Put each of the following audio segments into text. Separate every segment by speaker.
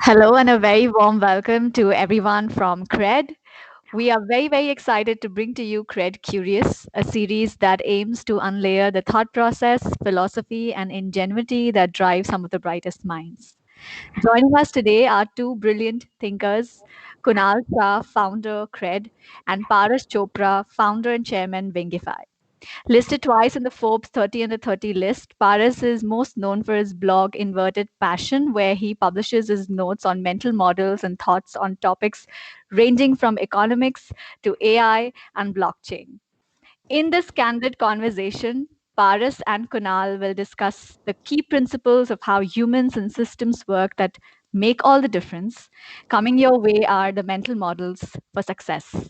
Speaker 1: Hello and a very warm welcome to everyone from CRED. We are very excited to bring to you CRED Curious, a series that aims to unlayer the thought process, philosophy, and ingenuity that drive some of the brightest minds. Joining us today are two brilliant thinkers, Kunal Shah, founder CRED, and Paras Chopra, founder and chairman Wingify. Listed twice in the Forbes 30 under 30 list, Paras is most known for his blog Inverted Passion, where he publishes his notes on mental models and thoughts on topics ranging from economics to AI and blockchain. In this candid conversation, Paras and Kunal will discuss the key principles of how humans and systems work that make all the difference. Coming your way are the mental models for success.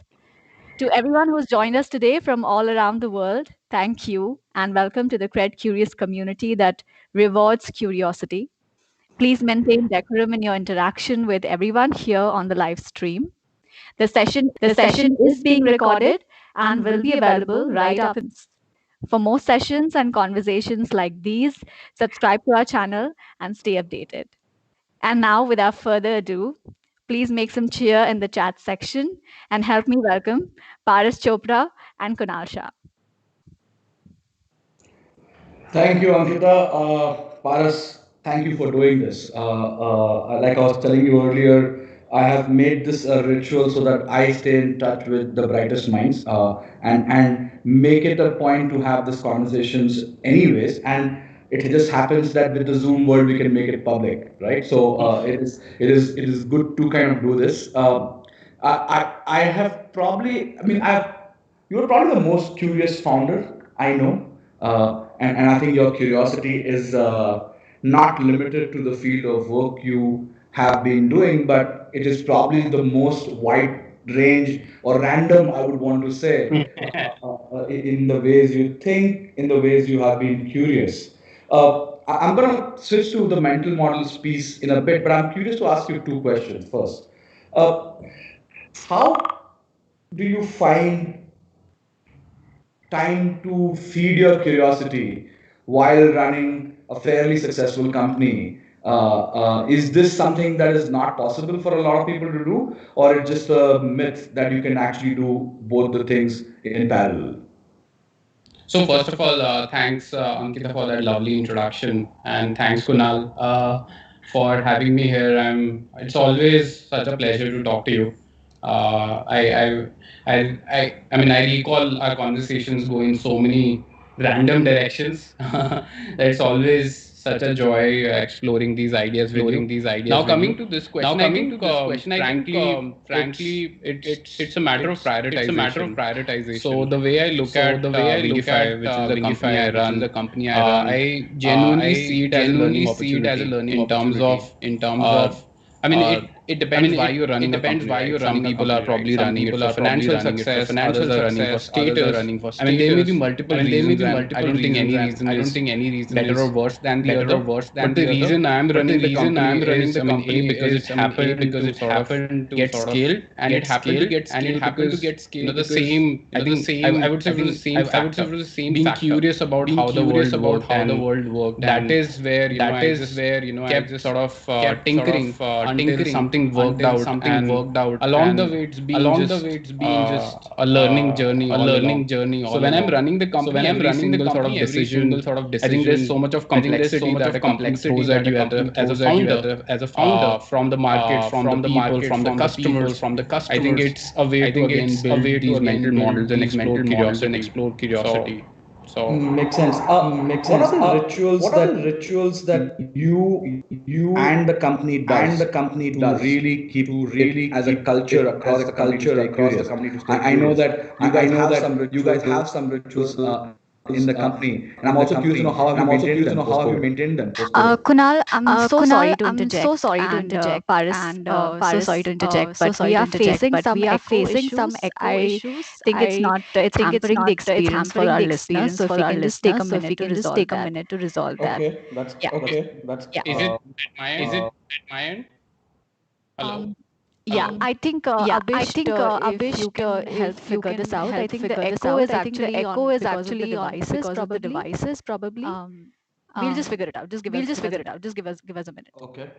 Speaker 1: To everyone who's joined us today from all around the world, thank you and welcome to the CRED Curious community that rewards curiosity. Please maintain decorum in your interaction with everyone here on the live stream. The session is being recorded and will be available right after this. For more sessions and conversations like these, subscribe to our channel and stay updated. And now, without further ado, please make some cheer in the chat section and help me welcome Paras Chopra and Kunal Shah.
Speaker 2: Thank you, Ankita. Paras, thank you for doing this. Like I was telling you earlier, I have made this a ritual so that I stay in touch with the brightest minds and make it a point to have these conversations anyways. And it just happens that with the Zoom world, we can make it public, right? So it is good to kind of do this. I have probably, I mean, you're probably the most curious founder I know. And I think your curiosity is not limited to the field of work you have been doing, but it is probably the most wide range or random, I would want to say, in the ways you think, in the ways you have been curious. I'm going to switch to the mental models piece in a bit, but I'm curious to ask you two questions first. Uh, how do you find time to feed your curiosity while running a fairly successful company? Is this something that is not possible for a lot of people to do, or it's just a myth that you can actually do both the things in parallel?
Speaker 3: So first of all, thanks Ankita for that lovely introduction, and thanks Kunal for having me here. It's always such a pleasure to talk to you. I recall our conversations go in so many random directions. It's always such a joy exploring these ideas with you. Now coming to this question, frankly, it's a matter of prioritization. So the way I look at Wingify, which is the company I run, I genuinely see it as a learning opportunity uh, it depends why you're running a company. Right? Some people are probably running it for financial success, others are running for status. There may be multiple reasons, and I don't think any reason is better or worse than the other. But the reason I'm running the company is, because it happened to sort of get scaled, and it happened to get scaled because the same. I would say it was the same factor. Being curious about how the world worked, and that is where I just kept sort of tinkering until something worked out. And along the way, it's been just a learning journey all along. So when I'm running the company, every single sort of decision, I think there's so much of complexity that a company throws at you as a founder, from the market, from the people, from the customers. I think it's a way to again build these mental models and explore curiosity. So
Speaker 2: What are the rituals that you and the company does to really as a culture across the company to stay curious? I know that you guys have some rituals in the company, and I'm also curious to know how have you maintained them post COVID.
Speaker 1: Kunal, I'm so sorry
Speaker 4: Kunal,
Speaker 1: to
Speaker 4: I'm so
Speaker 1: interject,
Speaker 4: sorry to
Speaker 1: and
Speaker 4: interject,
Speaker 1: Paris,
Speaker 4: and
Speaker 1: so sorry to interject, but we are facing some echo issues. I think it's
Speaker 4: I
Speaker 1: not, it's
Speaker 4: think it's
Speaker 1: hampering the
Speaker 4: not, it's
Speaker 1: experience for
Speaker 4: hampering
Speaker 1: our
Speaker 4: the
Speaker 1: listeners.
Speaker 4: experience
Speaker 1: So if
Speaker 4: for
Speaker 1: we
Speaker 4: our
Speaker 1: can just take a
Speaker 4: listeners. So if we
Speaker 1: minute to
Speaker 4: can just
Speaker 1: resolve
Speaker 4: take a
Speaker 1: that.
Speaker 4: minute to resolve that.
Speaker 2: Okay, that's
Speaker 1: Yeah,
Speaker 2: okay. That's
Speaker 1: yeah.
Speaker 3: is it at my end? Hello.
Speaker 1: Um, yeah, I think Abhisht, if you can help
Speaker 4: If you
Speaker 1: figure this
Speaker 4: can
Speaker 1: out, I
Speaker 4: help
Speaker 1: think the
Speaker 4: figure this
Speaker 1: echo
Speaker 4: out,
Speaker 1: is
Speaker 4: I think the
Speaker 1: actually
Speaker 4: echo
Speaker 1: on
Speaker 4: is
Speaker 1: because of the
Speaker 4: actually on
Speaker 1: devices,
Speaker 4: because of the
Speaker 1: probably.
Speaker 4: devices, probably.
Speaker 1: Um, we'll just
Speaker 4: Um,
Speaker 1: figure it out. Just
Speaker 4: we'll just
Speaker 1: give us
Speaker 4: figure
Speaker 1: a
Speaker 4: it out.
Speaker 1: minute.
Speaker 4: Just give us a minute.
Speaker 2: okay.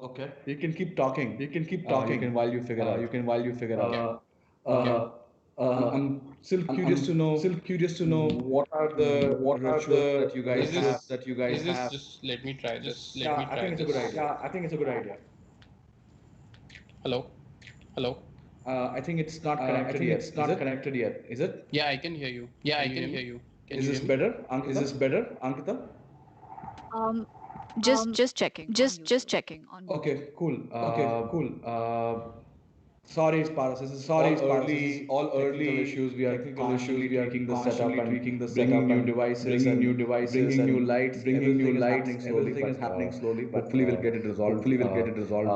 Speaker 2: Okay. You can keep talking.
Speaker 3: You can keep
Speaker 2: You can
Speaker 3: talking.
Speaker 2: while you figure
Speaker 3: You
Speaker 2: out.
Speaker 3: can while you figure out.
Speaker 2: Uh,
Speaker 3: Okay.
Speaker 2: uh, I'm still curious to know
Speaker 3: Still curious to know
Speaker 2: what are the
Speaker 3: what are
Speaker 2: rituals
Speaker 3: the
Speaker 2: that you guys have.
Speaker 3: rituals that you guys
Speaker 2: Is
Speaker 3: have.
Speaker 2: this?
Speaker 3: Just let me try this. Let
Speaker 2: Yeah,
Speaker 3: me
Speaker 2: I
Speaker 3: try
Speaker 2: think it's a good
Speaker 3: this.
Speaker 2: idea.
Speaker 3: Yeah, I think it's a good idea. Hello. Hello.
Speaker 2: I think it's not
Speaker 3: I
Speaker 2: connected
Speaker 3: think
Speaker 2: yet.
Speaker 3: it's
Speaker 2: Is
Speaker 3: not
Speaker 2: it?
Speaker 3: connected yet. Is it? Yeah, I can hear you.
Speaker 2: Yeah,
Speaker 3: Can
Speaker 2: I
Speaker 3: you hear
Speaker 2: can hear
Speaker 3: me?
Speaker 2: you.
Speaker 3: Can
Speaker 2: Is
Speaker 3: you
Speaker 2: this
Speaker 3: hear me?
Speaker 2: better,
Speaker 3: Is
Speaker 2: Ankita?
Speaker 3: this better, Ankita?
Speaker 1: Um,
Speaker 3: Um,
Speaker 1: just checking on
Speaker 3: just
Speaker 1: YouTube.
Speaker 3: checking on YouTube.
Speaker 2: Okay, cool.
Speaker 3: Okay, cool.
Speaker 2: Sorry, Paras. This is
Speaker 3: Sorry,
Speaker 2: all
Speaker 3: Paras. This is
Speaker 2: early
Speaker 3: all
Speaker 2: technical
Speaker 3: early
Speaker 2: issues. We are
Speaker 3: technical issues.
Speaker 2: constantly
Speaker 3: We are
Speaker 2: tweaking the setup
Speaker 3: constantly
Speaker 2: and
Speaker 3: tweaking the
Speaker 2: bringing
Speaker 3: setup
Speaker 2: new
Speaker 3: and
Speaker 2: devices
Speaker 3: bringing new
Speaker 2: and
Speaker 3: devices
Speaker 2: bringing new
Speaker 3: and
Speaker 2: lights.
Speaker 3: bringing new
Speaker 2: Everything is
Speaker 3: lights.
Speaker 2: happening slowly,
Speaker 3: Everything is
Speaker 2: but
Speaker 3: happening slowly, but
Speaker 2: hopefully we'll get it resolved.
Speaker 3: hopefully we'll get it resolved.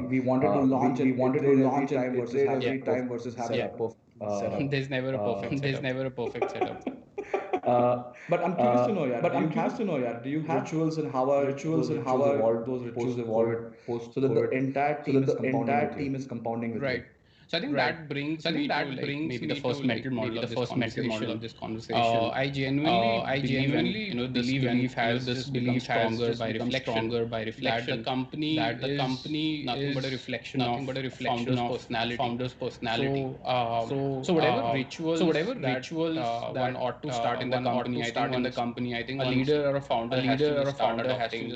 Speaker 2: We wanted to launch
Speaker 3: We
Speaker 2: an
Speaker 3: wanted to
Speaker 2: iterate every
Speaker 3: launch an
Speaker 2: time versus
Speaker 3: iterate
Speaker 2: have a
Speaker 3: every time
Speaker 2: perfect
Speaker 3: versus have a
Speaker 2: setup.
Speaker 3: perfect setup. There's never a perfect setup. There's never a perfect setup.
Speaker 2: But I'm curious to know, yeah,
Speaker 3: But
Speaker 2: do you
Speaker 3: I'm curious
Speaker 2: have
Speaker 3: to know, yeah, do you have
Speaker 2: rituals and how are
Speaker 3: rituals
Speaker 2: those
Speaker 3: and how
Speaker 2: rituals
Speaker 3: are
Speaker 2: evolved
Speaker 3: those rituals evolved
Speaker 2: post-COVID so that the
Speaker 3: post-COVID
Speaker 2: entire
Speaker 3: so
Speaker 2: team
Speaker 3: that
Speaker 2: is
Speaker 3: the
Speaker 2: compounding with
Speaker 3: entire
Speaker 2: you?
Speaker 3: team is compounding with you?
Speaker 2: Right.
Speaker 3: So I think that brings me to like maybe the first mental model of this conversation. I genuinely believe, and this belief has just become stronger by reflection, that the company is nothing but a reflection of a founder's personality. So whatever rituals that one ought to start in the company, I think a leader or a founder has to just start adopting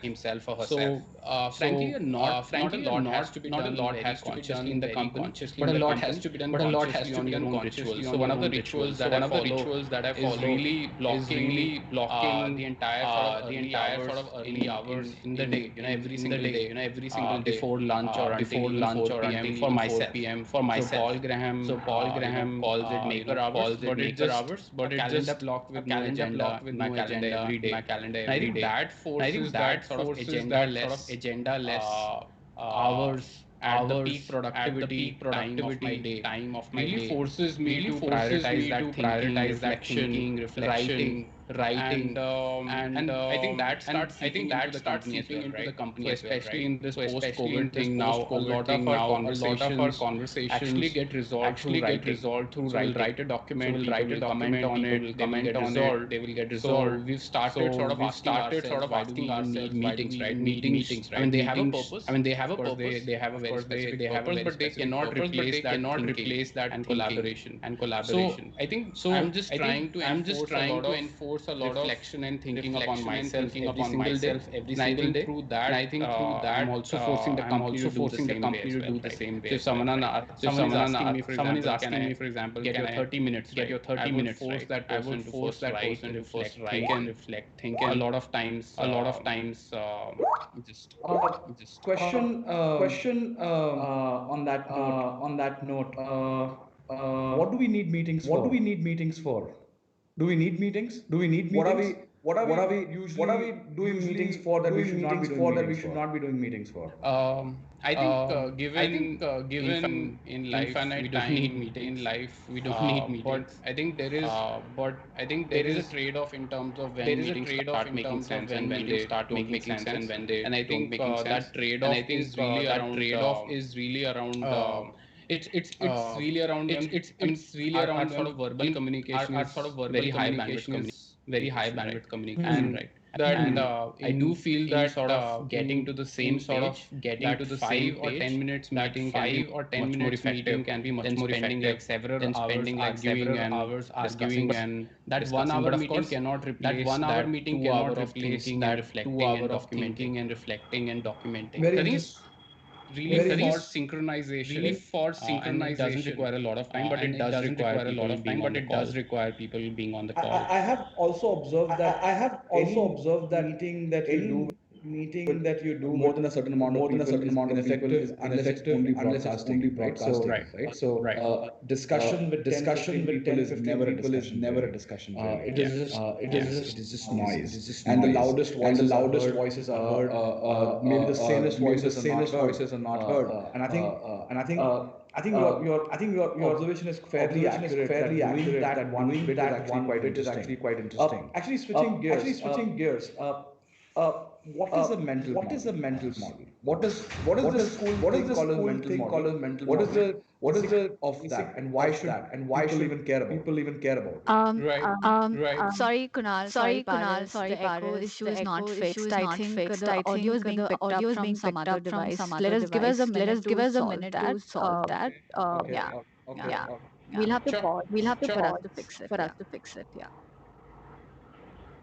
Speaker 3: himself or herself. So frankly, not a lot has to be done very consciously in the company, but a lot has to be done consciously on your own rituals. So one of the rituals that I follow is really blocking the entire in the day, every single day, before lunch or until even 4 p.m. for myself. So Paul Graham, calls it maker hours, but it's just a calendar block with no agenda in my calendar every day. And I think that forces that sort of agenda less hours at the peak productivity time of my
Speaker 2: Really
Speaker 3: day
Speaker 2: forces me
Speaker 3: really
Speaker 2: to
Speaker 3: forces
Speaker 2: prioritize
Speaker 3: me
Speaker 2: that
Speaker 3: to
Speaker 2: thinking,
Speaker 3: prioritize that
Speaker 2: reflection,
Speaker 3: thinking, reflection,
Speaker 2: writing,
Speaker 3: writing,
Speaker 2: and
Speaker 3: and I think that starts seeping into the company as well, right? So especially in this post-COVID thing now, a lot of our conversations actually get resolved through
Speaker 2: so we'll
Speaker 3: writing.
Speaker 2: write a
Speaker 3: So
Speaker 2: document,
Speaker 3: we'll
Speaker 2: people
Speaker 3: write a
Speaker 2: will comment
Speaker 3: document,
Speaker 2: on
Speaker 3: people will
Speaker 2: it, they will
Speaker 3: comment
Speaker 2: get
Speaker 3: on it,
Speaker 2: resolved.
Speaker 3: they will get
Speaker 2: So
Speaker 3: resolved.
Speaker 2: we've started
Speaker 3: So
Speaker 2: sort of
Speaker 3: we've
Speaker 2: asking
Speaker 3: started sort
Speaker 2: ourselves,
Speaker 3: of
Speaker 2: why do we
Speaker 3: asking
Speaker 2: even need
Speaker 3: ourselves, why do we
Speaker 2: meetings, right?
Speaker 3: even need
Speaker 2: Meetings,
Speaker 3: meetings,
Speaker 2: I mean,
Speaker 3: right?
Speaker 2: they have a
Speaker 3: Meetings,
Speaker 2: purpose.
Speaker 3: I mean, they have
Speaker 2: Of
Speaker 3: a
Speaker 2: course,
Speaker 3: purpose.
Speaker 2: they have a
Speaker 3: Of
Speaker 2: very
Speaker 3: course,
Speaker 2: specific
Speaker 3: they have a
Speaker 2: purpose,
Speaker 3: very
Speaker 2: but they
Speaker 3: specific
Speaker 2: cannot
Speaker 3: purpose, but
Speaker 2: replace
Speaker 3: they
Speaker 2: that
Speaker 3: cannot
Speaker 2: thinking
Speaker 3: replace that
Speaker 2: and
Speaker 3: thinking
Speaker 2: collaboration.
Speaker 3: and
Speaker 2: So
Speaker 3: collaboration.
Speaker 2: I think
Speaker 3: So I think I'm just
Speaker 2: enforce a
Speaker 3: trying
Speaker 2: lot
Speaker 3: to
Speaker 2: of
Speaker 3: enforce a lot of
Speaker 2: reflection and thinking upon
Speaker 3: reflection and
Speaker 2: myself
Speaker 3: thinking
Speaker 2: every
Speaker 3: upon
Speaker 2: single day.
Speaker 3: myself every
Speaker 2: And I
Speaker 3: single
Speaker 2: think
Speaker 3: day.
Speaker 2: through
Speaker 3: And
Speaker 2: that,
Speaker 3: I think through
Speaker 2: I'm
Speaker 3: that,
Speaker 2: also forcing the
Speaker 3: I'm
Speaker 2: company to
Speaker 3: also
Speaker 2: do the
Speaker 3: forcing the
Speaker 2: same way
Speaker 3: company
Speaker 2: as
Speaker 3: to
Speaker 2: well,
Speaker 3: do the
Speaker 2: right?
Speaker 3: same
Speaker 2: So
Speaker 3: way as well, right? So if
Speaker 2: someone is
Speaker 3: someone
Speaker 2: asking me, for
Speaker 3: someone is
Speaker 2: example,
Speaker 3: asking me, for example,
Speaker 2: get
Speaker 3: can
Speaker 2: your
Speaker 3: I
Speaker 2: 30 minutes
Speaker 3: get your
Speaker 2: right? I
Speaker 3: 30
Speaker 2: would
Speaker 3: minutes
Speaker 2: force
Speaker 3: right?
Speaker 2: that
Speaker 3: I would
Speaker 2: person to
Speaker 3: force
Speaker 2: first
Speaker 3: that
Speaker 2: write
Speaker 3: person
Speaker 2: and
Speaker 3: to first
Speaker 2: think
Speaker 3: write and
Speaker 2: and
Speaker 3: think
Speaker 2: a
Speaker 3: and
Speaker 2: lot of times,
Speaker 3: a lot of times just
Speaker 2: uh,
Speaker 3: just
Speaker 2: question
Speaker 3: question
Speaker 2: on that note.
Speaker 3: on that note.
Speaker 2: What do we need meetings
Speaker 3: What do we
Speaker 2: for?
Speaker 3: need meetings for? Do we need meetings? Do we need
Speaker 2: What are
Speaker 3: meetings?
Speaker 2: we what are we
Speaker 3: What are we
Speaker 2: doing meetings for that we
Speaker 3: doing
Speaker 2: should not be
Speaker 3: meetings
Speaker 2: doing
Speaker 3: for that we
Speaker 2: meetings
Speaker 3: should
Speaker 2: for?
Speaker 3: not be doing meetings for?
Speaker 2: I think
Speaker 3: Given
Speaker 2: given in life we
Speaker 3: infinite
Speaker 2: don't need
Speaker 3: time in
Speaker 2: meetings.
Speaker 3: life, we don't need
Speaker 2: But
Speaker 3: meetings.
Speaker 2: I think
Speaker 3: But I think
Speaker 2: there is a trade-off in terms of when
Speaker 3: there is a
Speaker 2: meetings
Speaker 3: trade-off
Speaker 2: start
Speaker 3: in
Speaker 2: making
Speaker 3: terms of
Speaker 2: sense and
Speaker 3: when
Speaker 2: when
Speaker 3: meetings
Speaker 2: they
Speaker 3: start
Speaker 2: don't
Speaker 3: making
Speaker 2: making
Speaker 3: sense and
Speaker 2: sense.
Speaker 3: when they
Speaker 2: And I
Speaker 3: don't
Speaker 2: think
Speaker 3: making sense.
Speaker 2: that
Speaker 3: And I
Speaker 2: trade-off
Speaker 3: think
Speaker 2: is really
Speaker 3: that
Speaker 2: around
Speaker 3: trade-off is really around.
Speaker 2: it's really around I mean
Speaker 3: It's really
Speaker 2: our
Speaker 3: around.
Speaker 2: sort of verbal communication
Speaker 3: Our sort of
Speaker 2: is
Speaker 3: verbal
Speaker 2: very high bandwidth
Speaker 3: communication is very high
Speaker 2: communication, right?
Speaker 3: bandwidth communication,
Speaker 2: And
Speaker 3: right?
Speaker 2: that
Speaker 3: I do feel
Speaker 2: in
Speaker 3: that
Speaker 2: sort of getting to the
Speaker 3: in
Speaker 2: same
Speaker 3: sort of
Speaker 2: page,
Speaker 3: getting to
Speaker 2: that
Speaker 3: the same
Speaker 2: 5 or 10
Speaker 3: page,
Speaker 2: minutes
Speaker 3: that
Speaker 2: meeting can be
Speaker 3: 5 or 10
Speaker 2: much more
Speaker 3: minutes meeting
Speaker 2: effective
Speaker 3: can be much
Speaker 2: than
Speaker 3: more
Speaker 2: spending like
Speaker 3: effective
Speaker 2: several
Speaker 3: than
Speaker 2: hours
Speaker 3: spending like
Speaker 2: arguing
Speaker 3: several
Speaker 2: and
Speaker 3: hours
Speaker 2: discussing
Speaker 3: arguing
Speaker 2: and
Speaker 3: that one
Speaker 2: discussing.
Speaker 3: hour
Speaker 2: But of
Speaker 3: meeting
Speaker 2: course,
Speaker 3: cannot
Speaker 2: that
Speaker 3: replace
Speaker 2: 1 hour
Speaker 3: that
Speaker 2: meeting
Speaker 3: 2 hour
Speaker 2: cannot
Speaker 3: of
Speaker 2: replace
Speaker 3: thinking and
Speaker 2: that two
Speaker 3: reflecting and
Speaker 2: hour of
Speaker 3: documenting.
Speaker 2: thinking and reflecting and documenting. So I
Speaker 3: Wherein
Speaker 2: think
Speaker 3: just
Speaker 2: it's really
Speaker 3: wherein
Speaker 2: for
Speaker 3: just
Speaker 2: synchronization,
Speaker 3: really for
Speaker 2: and it doesn't
Speaker 3: synchronization,
Speaker 2: require a lot of time, but
Speaker 3: and
Speaker 2: it
Speaker 3: it
Speaker 2: does
Speaker 3: doesn't
Speaker 2: require
Speaker 3: require a lot
Speaker 2: people
Speaker 3: of time,
Speaker 2: being
Speaker 3: but
Speaker 2: on the
Speaker 3: it does
Speaker 2: call.
Speaker 3: require people being on the call.
Speaker 2: I have also observed
Speaker 3: I
Speaker 2: that
Speaker 3: have also
Speaker 2: any
Speaker 3: observed that
Speaker 2: meeting that you do
Speaker 3: any meeting
Speaker 2: with
Speaker 3: that you do
Speaker 2: more
Speaker 3: with
Speaker 2: than a certain amount of
Speaker 3: more than a
Speaker 2: people
Speaker 3: certain
Speaker 2: is
Speaker 3: amount of people
Speaker 2: ineffective
Speaker 3: is
Speaker 2: unless it's only
Speaker 3: ineffective unless it's only
Speaker 2: broadcasting, right?
Speaker 3: broadcasting,
Speaker 2: So,
Speaker 3: right? So,
Speaker 2: discussion with 10,
Speaker 3: discussion
Speaker 2: 15
Speaker 3: with
Speaker 2: people
Speaker 3: 10
Speaker 2: is
Speaker 3: 15
Speaker 2: never a
Speaker 3: people is
Speaker 2: discussion
Speaker 3: never a
Speaker 2: really.
Speaker 3: discussion really.
Speaker 2: It is just
Speaker 3: It is just
Speaker 2: it
Speaker 3: noise,
Speaker 2: is just
Speaker 3: and
Speaker 2: noise, and the
Speaker 3: the
Speaker 2: loudest
Speaker 3: loudest
Speaker 2: voices are heard. Maybe the sanest
Speaker 3: maybe the
Speaker 2: voices are not
Speaker 3: sanest
Speaker 2: heard.
Speaker 3: voices are not heard.
Speaker 2: And
Speaker 3: And I think
Speaker 2: I think your
Speaker 3: your
Speaker 2: observation is fairly
Speaker 3: observation is
Speaker 2: accurate that
Speaker 3: fairly
Speaker 2: doing
Speaker 3: accurate
Speaker 2: that
Speaker 3: that
Speaker 2: one
Speaker 3: doing
Speaker 2: bit is
Speaker 3: that
Speaker 2: actually
Speaker 3: one
Speaker 2: quite
Speaker 3: bit is actually
Speaker 2: interesting.
Speaker 3: quite interesting.
Speaker 2: Actually switching
Speaker 3: Actually
Speaker 2: gears.
Speaker 3: switching gears. Uh,
Speaker 2: What is a mental
Speaker 3: what is a
Speaker 2: model?
Speaker 3: mental model?
Speaker 2: what is this cool thing called as mental model? What is the basic of that, and why should people even care about it?
Speaker 3: Right, right.
Speaker 1: Sorry, Kunal. Sorry, Paras. The echo issue is not fixed. I think the audio is being picked up from some other device. Let us give us a minute to solve that.
Speaker 2: Okay,
Speaker 1: Yeah,
Speaker 2: okay,
Speaker 1: yeah.
Speaker 2: okay.
Speaker 1: We'll have to
Speaker 3: Sure,
Speaker 1: pause
Speaker 3: sure.
Speaker 1: for us to fix it. Yeah.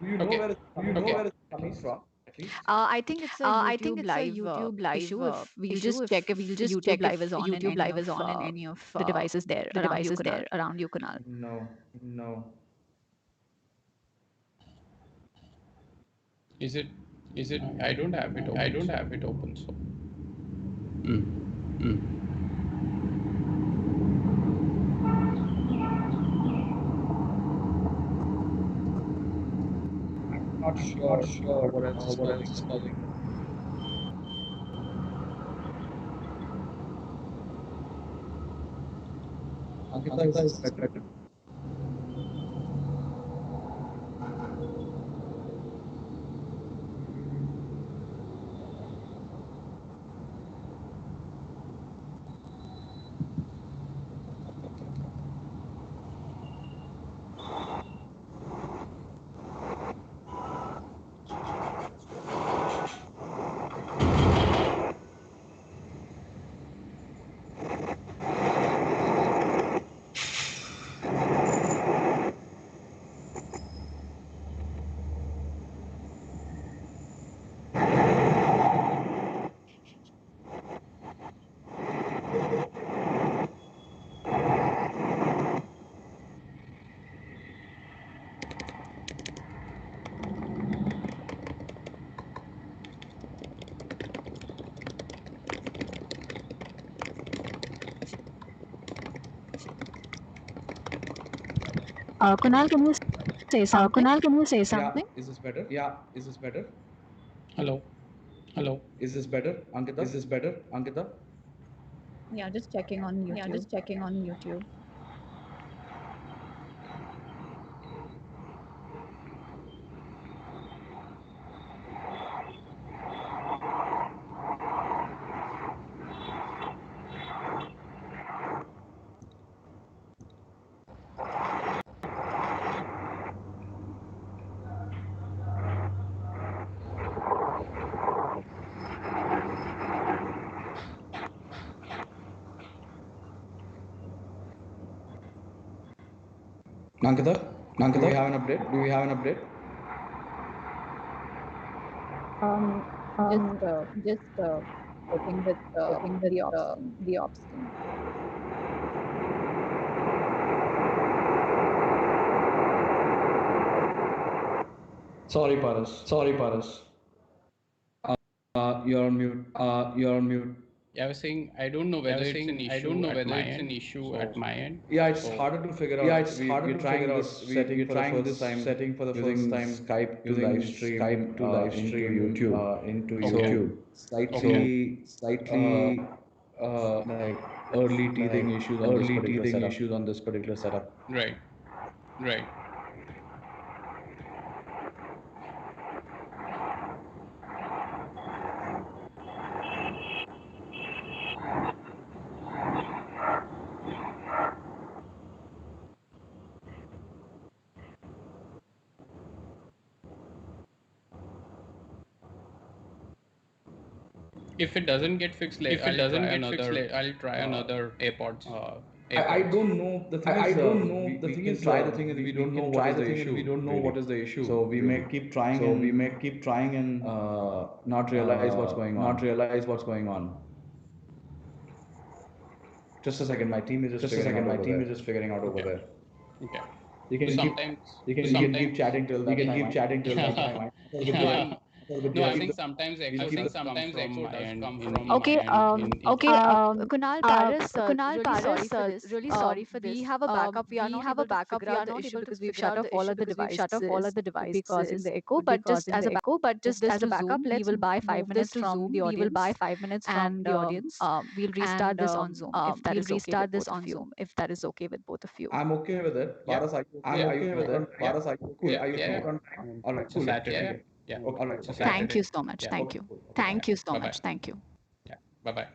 Speaker 2: Do you know
Speaker 3: Okay,
Speaker 2: where it's coming
Speaker 3: okay.
Speaker 2: from, at least? At least.
Speaker 1: I think it's a YouTube live issue. If we'll just check if YouTube live is on in any of the devices there around you, Kunal.
Speaker 2: No, no.
Speaker 3: Is it? I don't have it open. So. Mm. Mm.
Speaker 2: Not sure what else is causing it. Ankita, is this better?
Speaker 1: Kunal, can you say something?
Speaker 2: Yeah, is this better?
Speaker 3: Hello.
Speaker 2: Is this better, Ankita?
Speaker 1: Yeah, just checking on YouTube.
Speaker 2: Do we have an update?
Speaker 1: Um, just checking with the ops team.
Speaker 2: Sorry, Paras. You're on mute.
Speaker 3: Yeah, I was saying I don't know whether it's an issue at my end. So
Speaker 2: Yeah, it's harder to figure out. We're trying this setting for the first time using Skype to live stream into YouTube.
Speaker 3: okay,
Speaker 2: So
Speaker 3: okay,
Speaker 2: slightly like early teething issues on this particular setup.
Speaker 3: right, right. If it doesn't get fixed, I'll try another AirPods.
Speaker 2: I don't know. The thing is, we can try. The thing is, we don't know what is the issue, really. So we may keep trying and not realize what's going on. Just a second, my team is just figuring out over there.
Speaker 3: Okay, okay.
Speaker 2: You
Speaker 3: So
Speaker 2: can keep
Speaker 3: sometimes,
Speaker 2: keep chatting till that time.
Speaker 3: no, no. I was saying
Speaker 2: We'll
Speaker 3: sometimes
Speaker 2: keep
Speaker 3: echo
Speaker 2: the
Speaker 3: does come from my end
Speaker 1: Okay,
Speaker 3: in
Speaker 1: Kunal, Paras, really sorry for this. We have a backup. We are not able to figure out the issue because we've shut off all of the devices. Could be causing the echo, but just as a backup, move this to Zoom. We will buy 5 minutes from the audience, and we'll restart this on Zoom if that is okay with both of you.
Speaker 2: I'm okay with it.
Speaker 3: yeah,
Speaker 2: Paras, are you
Speaker 3: yeah,
Speaker 2: okay? Are you okay on time?
Speaker 3: yeah,
Speaker 2: Cool.
Speaker 3: yeah,
Speaker 2: Are you
Speaker 3: yeah.
Speaker 2: okay on
Speaker 3: I
Speaker 2: time?
Speaker 3: mean,
Speaker 2: All right,
Speaker 3: it's a
Speaker 2: cool.
Speaker 3: Saturday. Yeah.
Speaker 2: Okay, all right.
Speaker 3: So
Speaker 2: Okay.
Speaker 1: Thank you
Speaker 3: Saturday.
Speaker 1: so much.
Speaker 3: Yeah.
Speaker 1: Thank
Speaker 2: Okay,
Speaker 1: you.
Speaker 2: cool. Okay,
Speaker 3: Yeah.
Speaker 1: Thank you so
Speaker 3: Bye
Speaker 1: much.
Speaker 3: bye.
Speaker 1: Thank you.
Speaker 3: Yeah. Bye bye.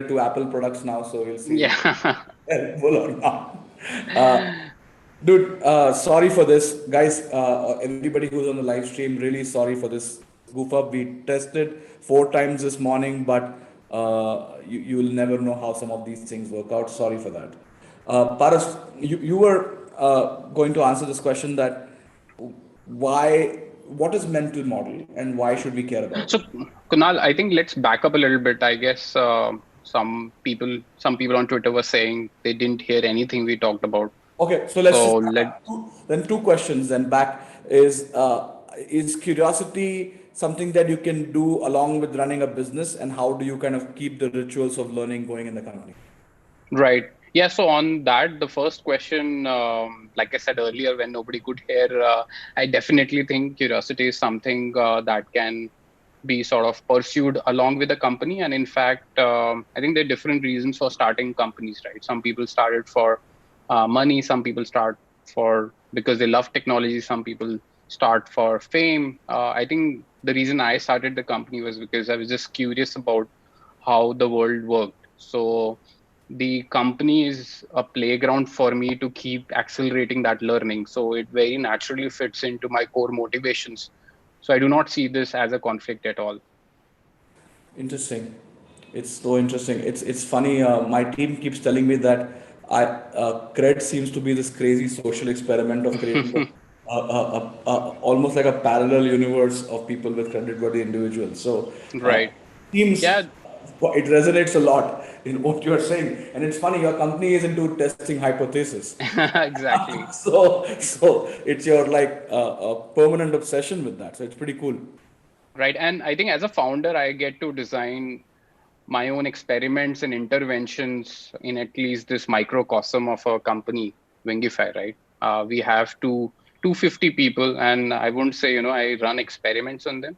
Speaker 2: to Apple products now, so we'll see if
Speaker 3: Yeah.
Speaker 2: helpful or not. Uh, Dude, sorry for this, guys. Everybody who's on the live stream, really sorry for this goof up. We tested 4 times this morning, but you will never know how some of these things work out. Sorry for that. Paras, you were going to answer this question that what is mental model and why should we care about
Speaker 3: So,
Speaker 2: it?
Speaker 3: Kunal, I think let's back up a little bit. I guess some people on Twitter were saying they didn't hear anything we talked about.
Speaker 2: Okay, so let's
Speaker 3: So
Speaker 2: just
Speaker 3: let
Speaker 2: then two questions. Then back is curiosity something that you can do along with running a business, and how do you kind of keep the rituals of learning going in the company?
Speaker 3: Right. Yeah. So on that, the first question, like I said earlier, when nobody could hear, I definitely think curiosity is something that can be sort of pursued along with the company. And in fact, I think there are different reasons for starting companies, right? Some people started for money. Some people start for because they love technology. Some people start for fame. I think the reason I started the company was because I was just curious about how the world worked. So the company is a playground for me to keep accelerating that learning. So it very naturally fits into my core motivations. So I do not see this as a conflict at all.
Speaker 2: Interesting. It's so interesting. It's funny. My team keeps telling me that CRED seems to be this crazy social experiment of creating almost like a parallel universe of people with credit-worthy individuals. So
Speaker 3: Right.
Speaker 2: seems
Speaker 3: Yeah,
Speaker 2: it resonates a lot in what you are saying. And it's funny. Your company is into testing hypothesis.
Speaker 3: exactly.
Speaker 2: So it's your like a permanent obsession with that. So it's pretty cool.
Speaker 3: Right. And I think as a founder, I get to design my own experiments and interventions in at least this microcosm of a company, Wingify, right? We have 250 people, and I wouldn't say, I run experiments on them,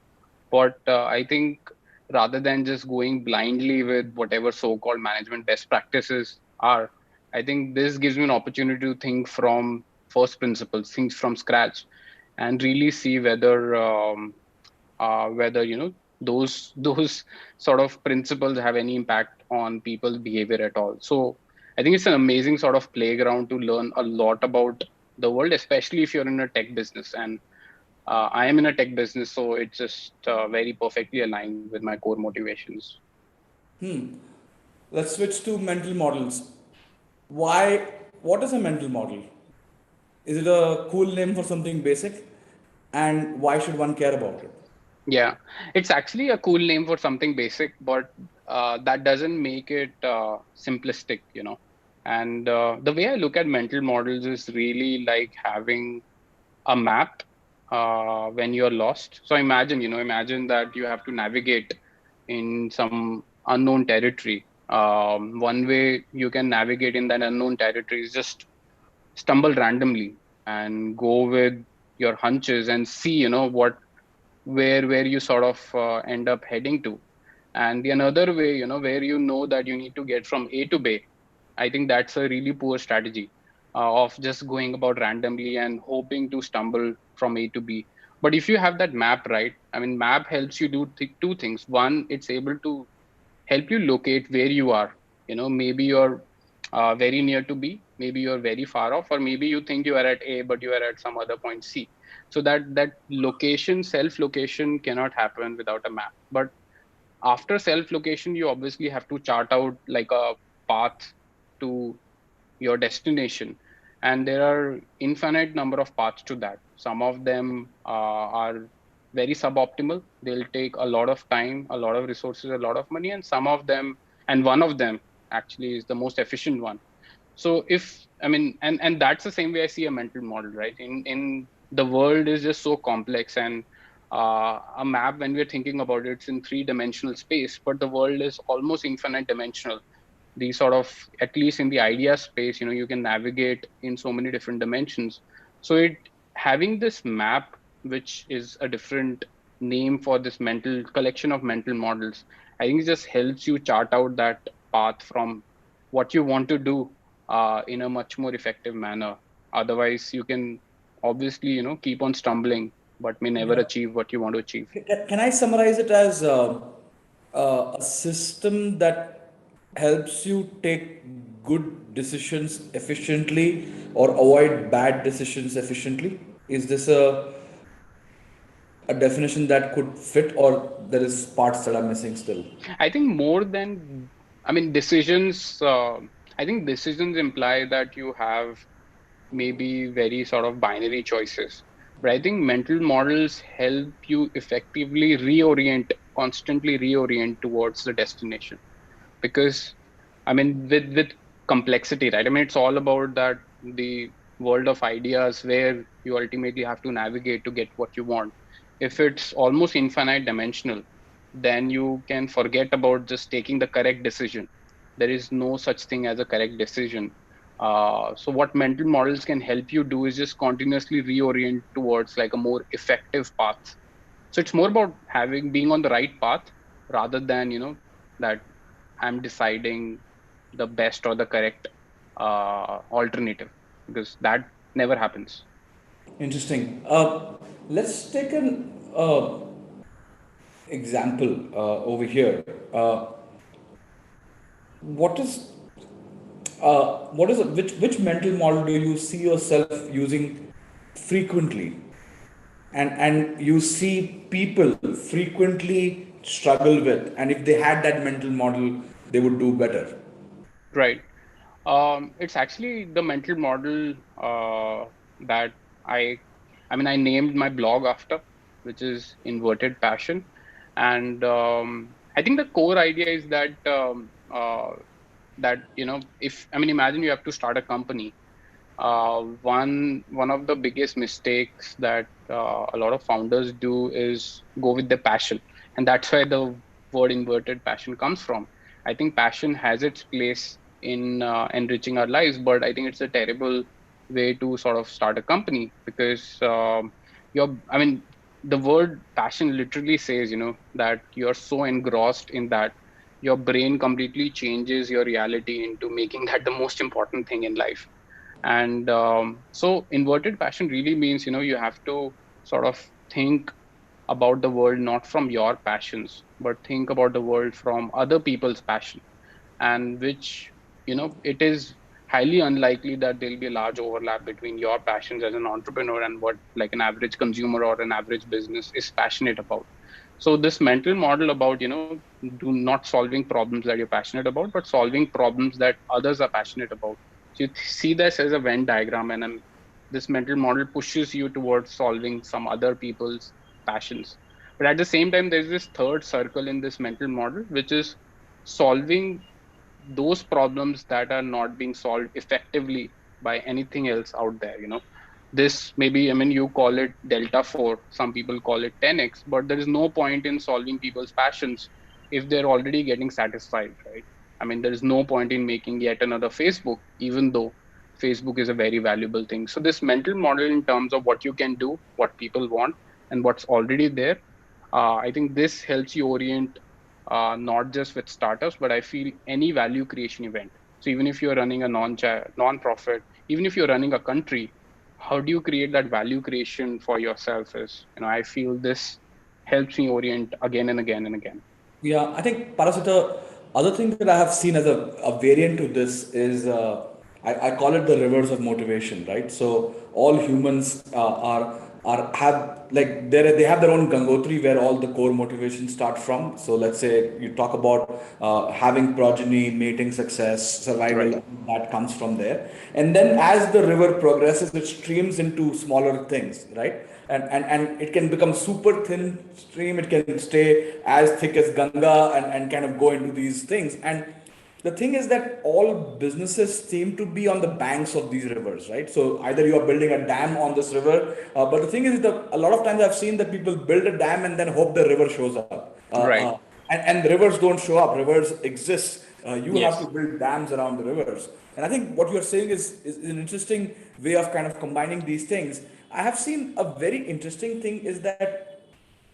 Speaker 3: but I think rather than just going blindly with whatever so-called management best practices are, I think this gives me an opportunity to think from first principles, things from scratch, and really see whether those sort of principles have any impact on people's behavior at all. So I think it's an amazing sort of playground to learn a lot about the world, especially if you're in a tech business. And I am in a tech business, so it's just very perfectly aligned with my core motivations.
Speaker 2: Let's switch to mental models. Why? What is a mental model? Is it a cool name for something basic? And why should one care about it?
Speaker 3: Yeah, it's actually a cool name for something basic, but that doesn't make it simplistic, And the way I look at mental models is really like having a map when you're lost. So imagine that you have to navigate in some unknown territory. One way you can navigate in that unknown territory is just stumble randomly and go with your hunches and see, where you sort of end up heading to. And the another way, where you know that you need to get from A to B, I think that's a really poor strategy of just going about randomly and hoping to stumble from A to B. But if you have that map, right? I mean, map helps you do two things. One, it's able to help you locate where you are. Maybe you're very near to B, maybe you're very far off, or maybe you think you are at A, but you are at some other point C. So that location, self location, cannot happen without a map. But after self location, you obviously have to chart out like a path to your destination, and there are infinite number of paths to that. Some of them are very suboptimal. They'll take a lot of time, a lot of resources, a lot of money, and some of them, and one of them actually is the most efficient one. So if I mean, and that's the same way I see a mental model, right? In the world is just so complex, and a map, when we're thinking about it, it's in three-dimensional space, but the world is almost infinite dimensional. The sort of, at least in the idea space, you can navigate in so many different dimensions. So it having this map, which is a different name for this mental collection of mental models, I think it just helps you chart out that path from what you want to do in a much more effective manner. Otherwise you can obviously keep on stumbling but may never
Speaker 2: Yeah.
Speaker 3: achieve what you want to achieve.
Speaker 2: Can I summarize it as a system that helps you take good decisions efficiently or avoid bad decisions efficiently? Is this a definition that could fit, or there is parts that are missing still?
Speaker 3: I think more than, I mean, decisions, I think decisions imply that you have maybe very sort of binary choices. But I think mental models help you effectively reorient, constantly reorient towards the destination. Because with complexity, right? I mean, it's all about that, the world of ideas where you ultimately have to navigate to get what you want. If it's almost infinite dimensional, then you can forget about just taking the correct decision. There is no such thing as a correct decision. So what mental models can help you do is just continuously reorient towards like a more effective path. So it's more about having being on the right path rather than, that I'm deciding the best or the correct alternative, because that never happens.
Speaker 2: Interesting. Let's take an example over here. What is which mental model do you see yourself using frequently, and you see people frequently struggle with, and if they had that mental model, they would do better?
Speaker 3: Right. It's actually the mental model that I, I named my blog after, which is inverted passion. And I think the core idea is that, if, imagine you have to start a company. One of the biggest mistakes that a lot of founders do is go with the passion, and that's where the word inverted passion comes from. I think passion has its place in enriching our lives, but I think it's a terrible way to sort of start a company, because you're I mean the word passion literally says, that you're so engrossed in that your brain completely changes your reality into making that the most important thing in life. And so inverted passion really means, you have to sort of think about the world not from your passions, but think about the world from other people's passion. And which, it is highly unlikely that there'll be a large overlap between your passions as an entrepreneur and what like an average consumer or an average business is passionate about. So this mental model about, do not solving problems that you're passionate about, but solving problems that others are passionate about. So you see this as a Venn diagram, and this mental model pushes you towards solving some other people's passions. But at the same time, there's this third circle in this mental model, which is solving those problems that are not being solved effectively by anything else out there. This maybe, you call it delta 4, some people call it 10x, but there is no point in solving people's passions if they're already getting satisfied, right? There is no point in making yet another Facebook, even though Facebook is a very valuable thing. So this mental model in terms of what you can do, what people want, and what's already there, I think this helps you orient, not just with startups, but I feel any value creation event. So even if you're running a non-profit, even if you're running a country, how do you create that value creation for yourself? Is, I feel this helps me orient again and again and again.
Speaker 2: Yeah, I think Parasita, other thing that I have seen as a variant to this is I call it the rivers of motivation, right? So all humans are have like they have their own Gangotri where all the core motivations start from. So let's say you talk about having progeny, mating success,
Speaker 3: Right.
Speaker 2: survival, that comes from there. And then as the river progresses, it streams into smaller things, right? And it can become super thin stream. It can stay as thick as Ganga, and kind of go into these things. And the thing is that all businesses seem to be on the banks of these rivers, right? So either you are building a dam on this river, but the thing is that a lot of times I've seen that people build a dam and then hope the river shows up.
Speaker 3: Right.
Speaker 2: And rivers don't show up, rivers exist. You have to
Speaker 3: Yes.
Speaker 2: build dams around the rivers. And I think what you're saying is an interesting way of kind of combining these things. I have seen a very interesting thing is that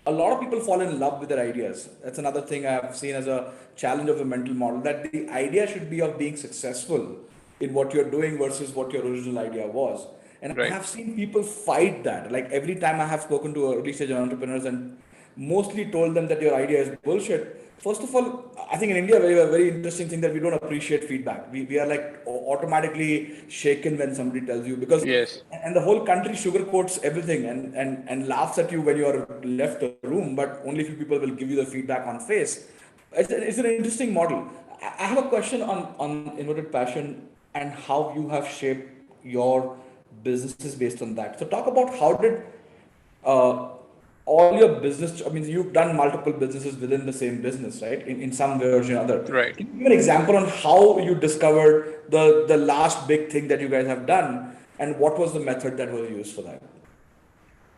Speaker 2: a lot of people fall in love with their ideas. That's another thing I have seen as a challenge of the mental model, that the idea should be of being successful in what you're doing versus what your original idea was. And I
Speaker 3: Right.
Speaker 2: have seen people fight that. Like every time I have spoken to early stage entrepreneurs and mostly told them that your idea is bullshit,
Speaker 4: First of all, I think in India we have a very interesting thing that we don't appreciate feedback. We are like automatically shaken when somebody tells you, because
Speaker 3: Yes.
Speaker 4: and the whole country sugarcoats everything and laughs at you when you are left the room, but only few people will give you the feedback on face. It's an interesting model. I have a question on inverted passion and how you have shaped your businesses based on that. So talk about how did uh, all your business, I mean, you've done multiple businesses within the same business, right? In some version or other.
Speaker 3: Right.
Speaker 4: Can you give an example on how you discovered the last big thing that you guys have done, and what was the method that was used for that?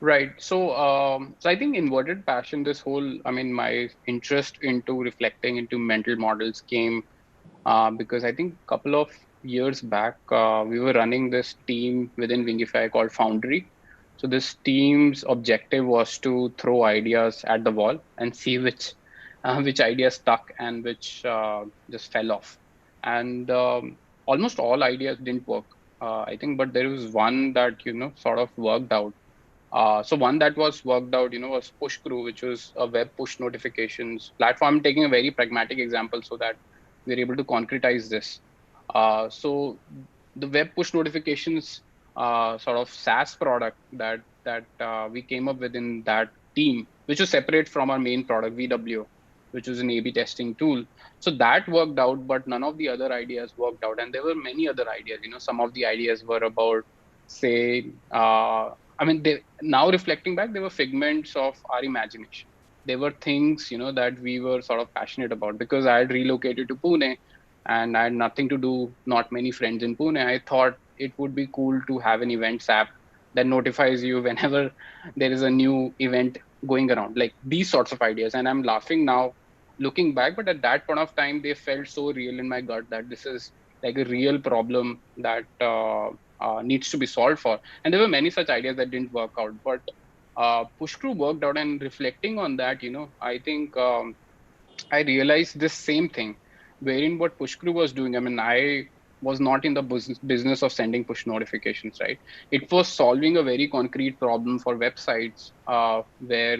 Speaker 3: Right. So I think inverted passion, this whole, I mean, my interest into reflecting into mental models came because I think a couple of years back, we were running this team within Wingify called Foundry. So this team's objective was to throw ideas at the wall and see which idea stuck and which just fell off. And almost all ideas didn't work, I think, but there was one that sort of worked out. So one that was worked out, was Push Crew, which was a web push notifications platform. I'm taking a very pragmatic example so that we're able to concretize this. So the web push notifications sort of SaaS product that we came up with in that team, which was separate from our main product VW, which was an A/B testing tool. So that worked out, but none of the other ideas worked out, and there were many other ideas. Some of the ideas were about, say, I mean, now reflecting back, they were figments of our imagination. They were things, that we were sort of passionate about because I had relocated to Pune and I had nothing to do, not many friends in Pune. I thought it would be cool to have an events app that notifies you whenever there is a new event going around, like these sorts of ideas. And I'm laughing now looking back, but at that point of time, they felt so real in my gut that this is like a real problem that needs to be solved for. And there were many such ideas that didn't work out, but Push Crew worked out. And reflecting on that, I think I realized this same thing, wherein what Push Crew was doing. I mean, I was not in the business of sending push notifications, right? It was solving a very concrete problem for websites, where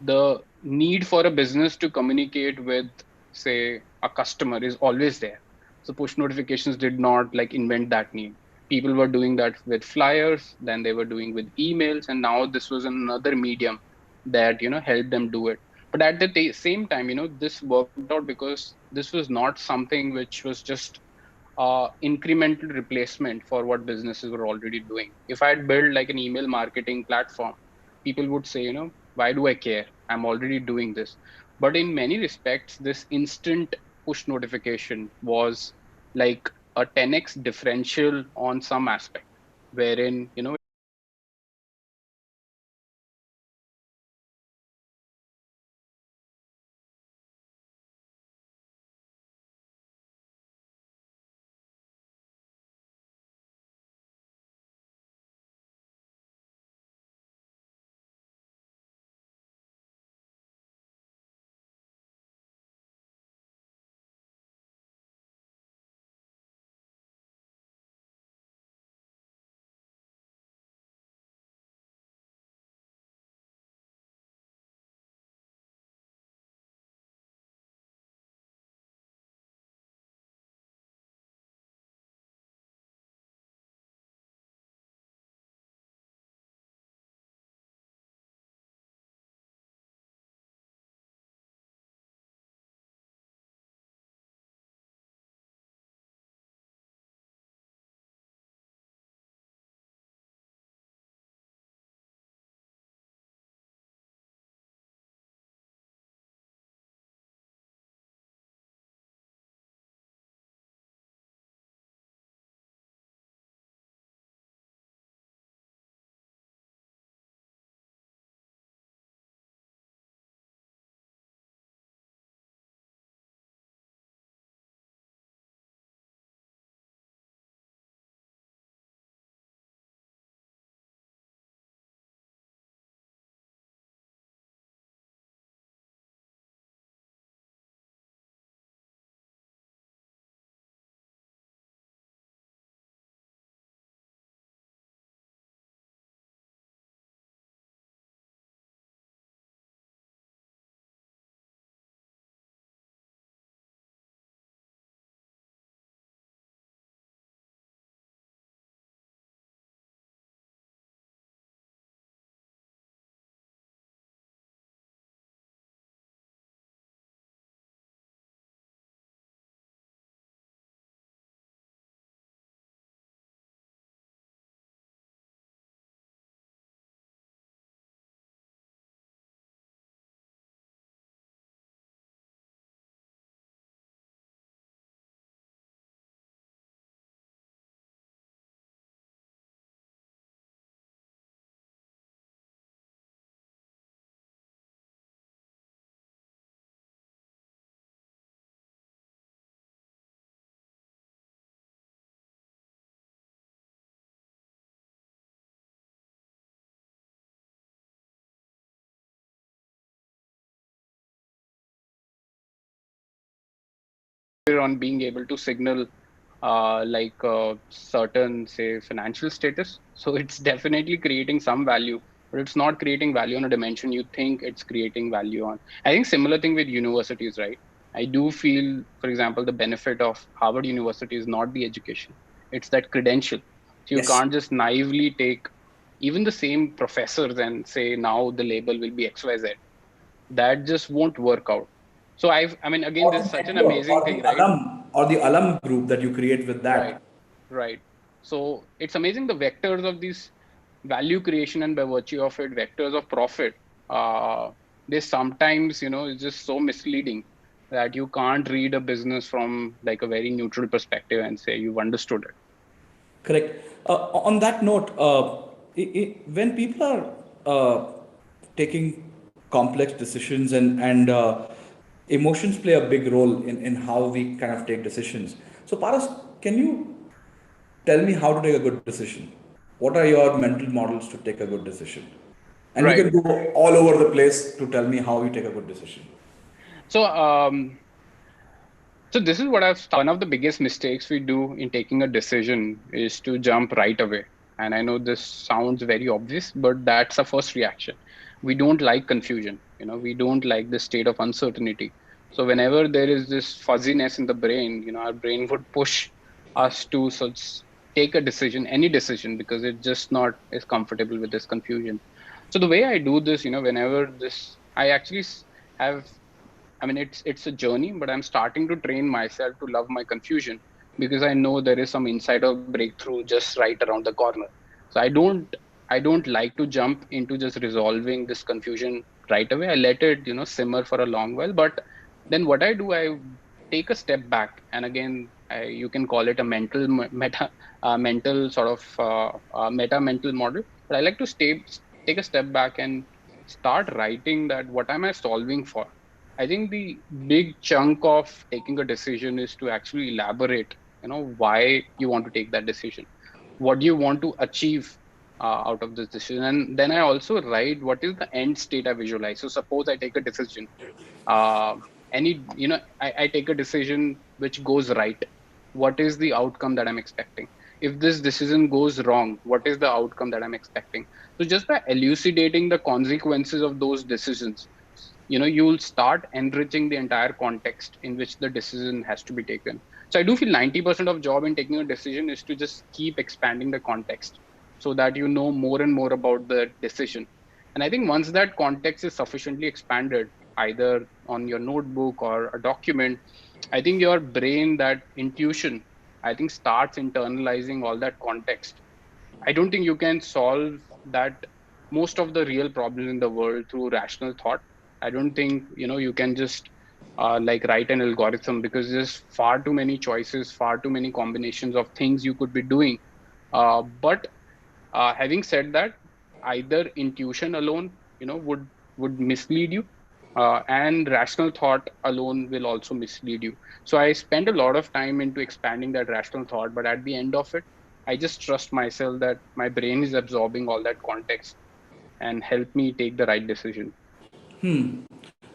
Speaker 3: the need for a business to communicate with, say, a customer is always there. So push notifications did not like invent that need. People were doing that with flyers, then they were doing with emails, and now this was another medium that helped them do it. But at the same time, this worked out because this was not something which was just incremental replacement for what businesses were already doing. If I had built like an email marketing platform, people would say, why do I care? I'm already doing this. But in many respects, this instant push notification was like a 10x differential on some aspect, wherein on being able to signal like certain, say, financial status. So it's definitely creating some value, but it's not creating value on a dimension you think it's creating value on. I think similar thing with universities, right? I do feel, for example, the benefit of Harvard University is not the education, it's that credential. So you
Speaker 4: Yes.
Speaker 3: can't just naively take even the same professors and say now the label will be XYZ. That just won't work out. So I mean, again,
Speaker 4: Or
Speaker 3: this
Speaker 4: the
Speaker 3: is such an
Speaker 4: network,
Speaker 3: amazing thing, right?
Speaker 4: or the alum group that you create with
Speaker 3: Right,
Speaker 4: that.
Speaker 3: right. So it's amazing the vectors of these value creation, and by virtue of it, vectors of profit. Uh, they sometimes, it's just so misleading that you can't read a business from like a very neutral perspective and say you've understood it.
Speaker 4: Correct. On that note, when people are taking complex decisions, and emotions play a big role in how we kind of take decisions. So, Paras, can you tell me how to take a good decision? What are your mental models to take a good decision? And you
Speaker 3: Right.
Speaker 4: can go all over the place to tell me how you take a good decision.
Speaker 3: So, so this is what I've started. One of the biggest mistakes we do in taking a decision is to jump right away. And I know this sounds very obvious, but that's a first reaction. We don't like confusion. We don't like the state of uncertainty. So whenever there is this fuzziness in the brain, our brain would push us to take a decision, any decision, because it just not is comfortable with this confusion. So the way I do this, whenever this, I actually have, I mean, it's a journey, but I'm starting to train myself to love my confusion because I know there is some inside of breakthrough just right around the corner. So I don't like to jump into just resolving this confusion right away. I let it, simmer for a long while. But then what I do, I take a step back, and again, you can call it a mental sort of meta mental model. But I like to take a step back and start writing that what am I solving for. I think the big chunk of taking a decision is to actually elaborate, why you want to take that decision. What do you want to achieve out of this decision? And then I also write what is the end state I visualize. So suppose I take a decision, uh, I take a decision which goes right. What is the outcome that I'm expecting? If this decision goes wrong, what is the outcome that I'm expecting? So just by elucidating the consequences of those decisions, you'll start enriching the entire context in which the decision has to be taken. So I do feel 90% of job in taking a decision is to just keep expanding the context so that you know more and more about the decision. And I think once that context is sufficiently expanded, either on your notebook or a document, I think your brain, that intuition, I think starts internalizing all that context. I don't think you can solve that most of the real problems in the world through rational thought. I don't think you can just like write an algorithm because there's far too many choices, far too many combinations of things you could be doing. But having said that, either intuition alone, would mislead you, and rational thought alone will also mislead you. So I spend a lot of time into expanding that rational thought, but at the end of it, I just trust myself that my brain is absorbing all that context and help me take the right decision.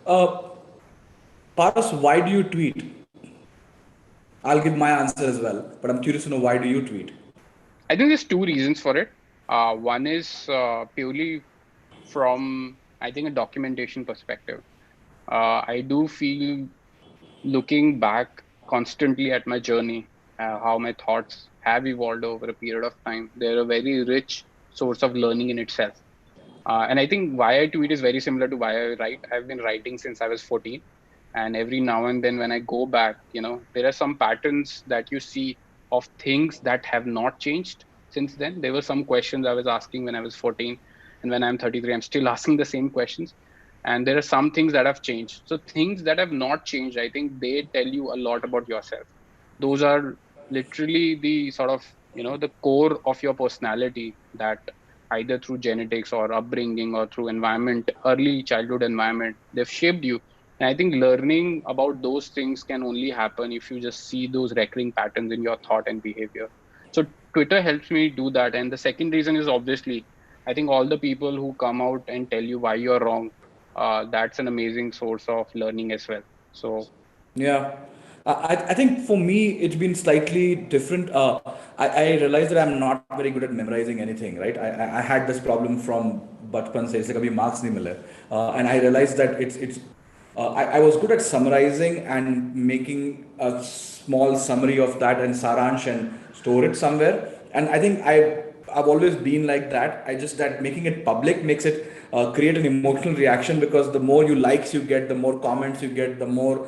Speaker 4: Uh, Paras, why do you tweet? I'll give my answer as well, but I'm curious to know why do you tweet?
Speaker 3: I think there's two reasons for it. One is purely from, I think, a documentation perspective. I do feel, looking back constantly at my journey, how my thoughts have evolved over a period of time, they're a very rich source of learning in itself. And I think why I tweet is very similar to why I write. I've been writing since I was 14. And every now and then when I go back, there are some patterns that you see of things that have not changed since then. There were some questions I was asking when I was 14. And when I'm 33, I'm still asking the same questions. And there are some things that have changed. So things that have not changed, I think they tell you a lot about yourself. Those are literally the sort of, the core of your personality that either through genetics or upbringing or through environment, early childhood environment, they've shaped you. And I think learning about those things can only happen if you just see those recurring patterns in your thought and behavior. So Twitter helps me do that. And the second reason is obviously, I think all the people who come out and tell you why you're wrong, that's an amazing source of learning as well. So
Speaker 4: Yeah. I think for me it's been slightly different. I realized that I'm not very good at memorizing anything, right? I had this problem from बचपन से, जैसे कभी marks नहीं मिले, and I realized that it's I was good at summarizing and making a small summary of that and saransh and store it somewhere. And I think I've always been like that. I just that making it public makes it create an emotional reaction, because the more you likes you get, the more comments you get, the more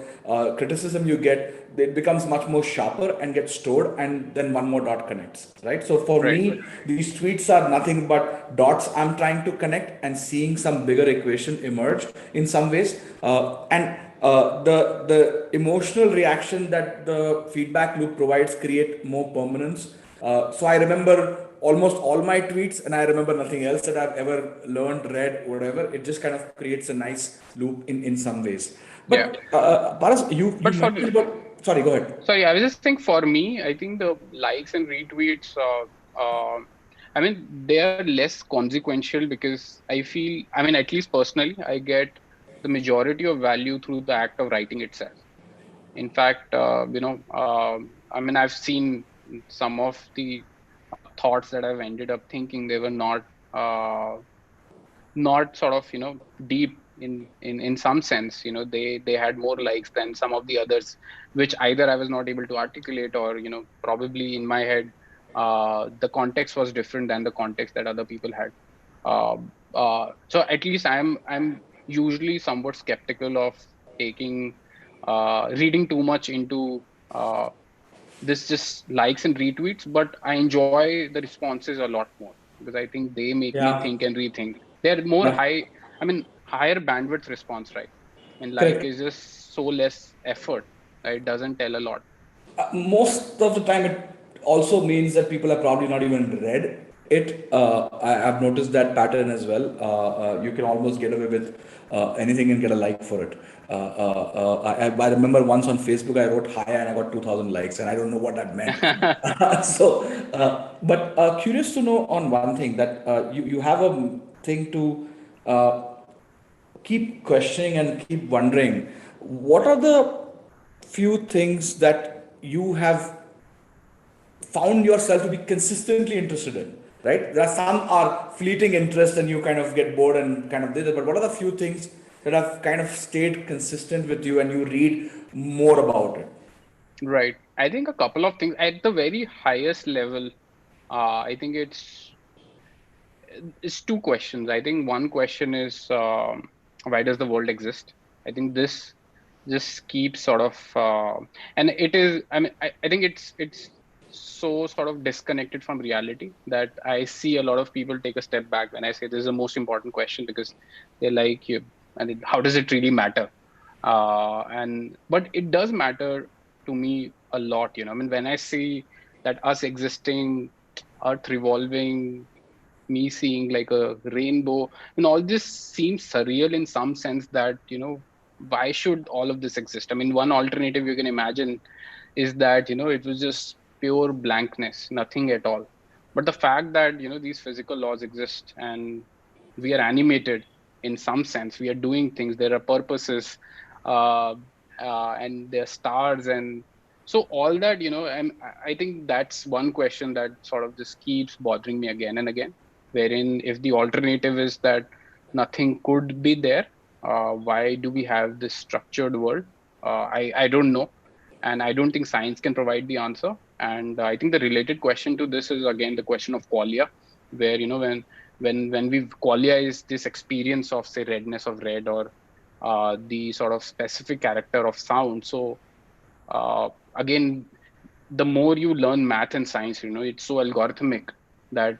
Speaker 4: criticism you get, it becomes much more sharper and gets stored, and then one more dot connects, right? So for
Speaker 3: Right.
Speaker 4: me, these tweets are nothing but dots I'm trying to connect and seeing some bigger equation emerge in some ways. The emotional reaction that the feedback loop provides create more permanence. So I remember almost all my tweets, and I remember nothing else that I've ever learned, read, whatever. It just kind of creates a nice loop in some ways.
Speaker 3: Yeah.
Speaker 4: But Paras, you
Speaker 3: But for
Speaker 4: mentioned about. Sorry, go ahead.
Speaker 3: Sorry, I was just saying for me, I think the likes and retweets, I mean, they are less consequential because I feel, I mean, at least personally, I get the majority of value through the act of writing itself. In fact, I mean, I've seen some of the thoughts that I've ended up thinking they were uh, not sort of deep in some sense. They had more likes than some of the others, which either I was not able to articulate, or probably in my head the context was different than the context that other people had. So at least I'm usually somewhat skeptical of taking reading too much into this just likes and retweets, but I enjoy the responses a lot more because I think they make me
Speaker 4: Yeah.
Speaker 3: think and rethink. They're more
Speaker 4: Yeah.
Speaker 3: high, I mean, higher bandwidth response, right? And like
Speaker 4: Correct.
Speaker 3: is just so less effort, right? It doesn't tell a lot.
Speaker 4: Most of the time it also means that people have probably not even read it. I've noticed that pattern as well. You can almost get away with anything and get a like for it. I remember once on Facebook I wrote hi and I got 2,000 likes, and I don't know what that meant. But curious to know on one thing, that you have a thing to uh, keep questioning and keep wondering, what are the few things that you have found yourself to be consistently interested in, right? There are some are fleeting interest and you kind of get bored and kind of did it, but what are the few things that have kind of stayed consistent with you and you read more about it?
Speaker 3: Right. I think a couple of things at the very highest level. I think it's two questions. I think one question is why does the world exist? I think this just keeps sort of and it is. I mean, I think it's so sort of disconnected from reality that I see a lot of people take a step back when I say this is the most important question because they're like, you, and how does it really matter? And but it does matter to me a lot. I mean, when I see that us existing, Earth revolving, me seeing like a rainbow, and all this seems surreal in some sense that why should all of this exist? I mean, one alternative you can imagine is that it was just pure blankness, nothing at all. But the fact that these physical laws exist and we are animated in some sense, we are doing things, there are purposes, uh, and there are stars, and so all that and I think that's one question that sort of just keeps bothering me again and again, wherein if the alternative is that nothing could be there, why do we have this structured world? I don't know, and I don't think science can provide the answer. And I think the related question to this is again the question of qualia, where when we qualia is this experience of say redness of red, or the sort of specific character of sound. So again, the more you learn math and science, it's so algorithmic that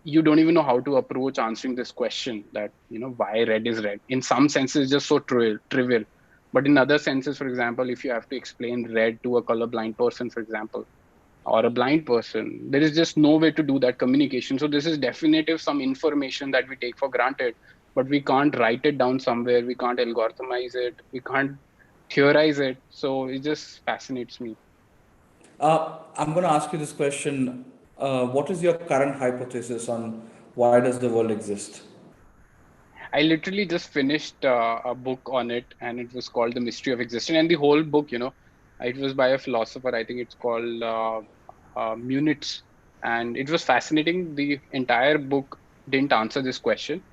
Speaker 3: you don't even know how to approach answering this question, that why red is red. In some senses it's just so trivial, but in other senses, for example, if you have to explain red to a colorblind person, for example, or a blind person, there is just no way to do that communication. So this is definitive some information that we take for granted, but we can't write it down somewhere, we can't algorithmize it, we can't theorize it. So it just fascinates me.
Speaker 4: I'm going to ask you this question. What is your current hypothesis on why does the world exist?
Speaker 3: I literally just finished a book on it, and it was called The Mystery of Existence. And the whole book, It was by a philosopher. I think it's called Munitz, and it was fascinating. The entire book didn't answer this question,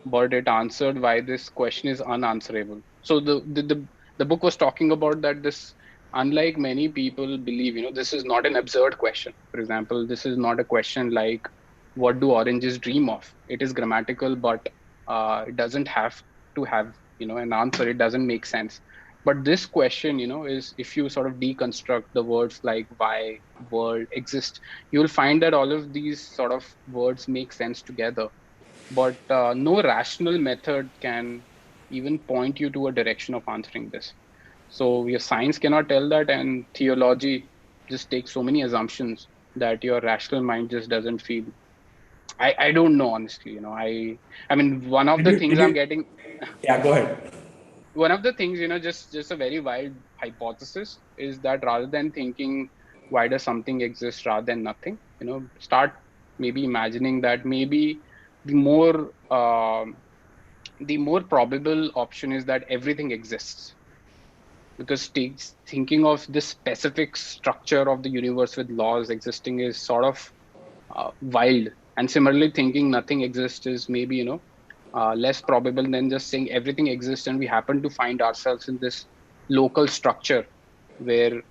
Speaker 3: but it answered why this question is unanswerable. So the book was talking about that this, unlike many people believe, this is not an absurd question. For example, this is not a question like what do oranges dream of. It is grammatical, but it doesn't have to have an answer. It doesn't make sense. But this question, is, if you sort of deconstruct the words like why, world, exist, you'll find that all of these sort of words make sense together. But no rational method can even point you to a direction of answering this. So your science cannot tell that, and theology just takes so many assumptions that your rational mind just doesn't feel. I don't know, honestly. I mean, one of the things
Speaker 4: Did
Speaker 3: I'm
Speaker 4: you?
Speaker 3: getting,
Speaker 4: Yeah, go ahead.
Speaker 3: one of the things, just a very wild hypothesis is that rather than thinking why does something exist rather than nothing, start maybe imagining that maybe the more the more probable option is that everything exists, because thinking of this specific structure of the universe with laws existing is sort of wild. And similarly, thinking nothing exists is maybe less probable than just saying everything exists and we happen to find ourselves in this local structure where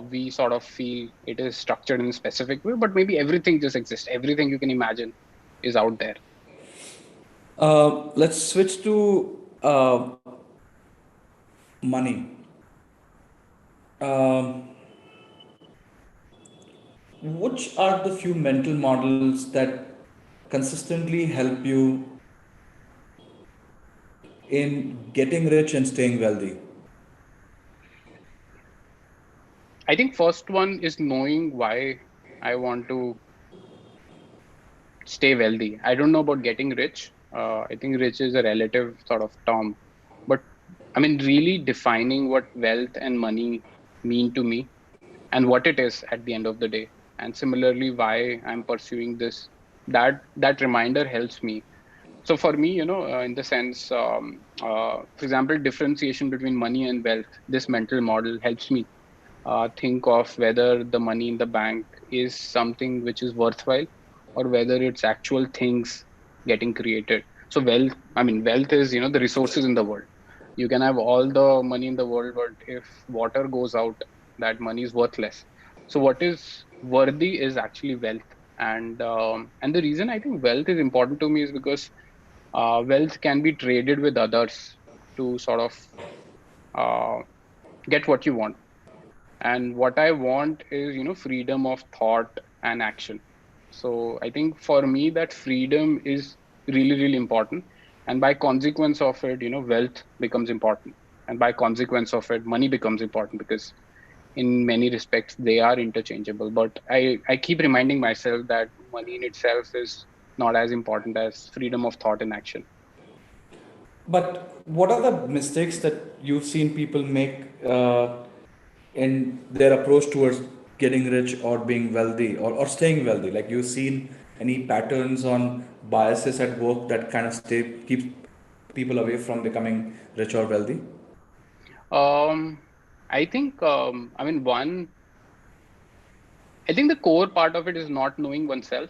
Speaker 3: we sort of feel it is structured in a specific way, but maybe everything just exists. Everything you can imagine is out there.
Speaker 4: Let's switch to money. Um, which are the few mental models that consistently help you in getting rich and staying wealthy?
Speaker 3: I think first one is knowing why I want to stay wealthy. I don't know about getting rich. I think rich is a relative sort of term, but I mean, really defining what wealth and money mean to me and what it is at the end of the day. And similarly, why I'm pursuing this. That reminder helps me. So for me, in the sense, for example, differentiation between money and wealth, this mental model helps me think of whether the money in the bank is something which is worthwhile or whether it's actual things getting created. So wealth is, the resources in the world. You can have all the money in the world, but if water goes out, that money is worthless. So what is worthy is actually wealth. And the reason I think wealth is important to me is because wealth can be traded with others to sort of uh, get what you want. And what I want is freedom of thought and action. So I think for me that freedom is really, really important, and by consequence of it, wealth becomes important, and by consequence of it, money becomes important, because in many respects they are interchangeable. But I keep reminding myself that money in itself is not as important as freedom of thought and action.
Speaker 4: But what are the mistakes that you've seen people make in their approach towards getting rich or being wealthy or staying wealthy? Like you've seen any patterns on biases at work that kind of keeps people away from becoming rich or wealthy?
Speaker 3: um I think I mean, one, I think the core part of it is not knowing oneself.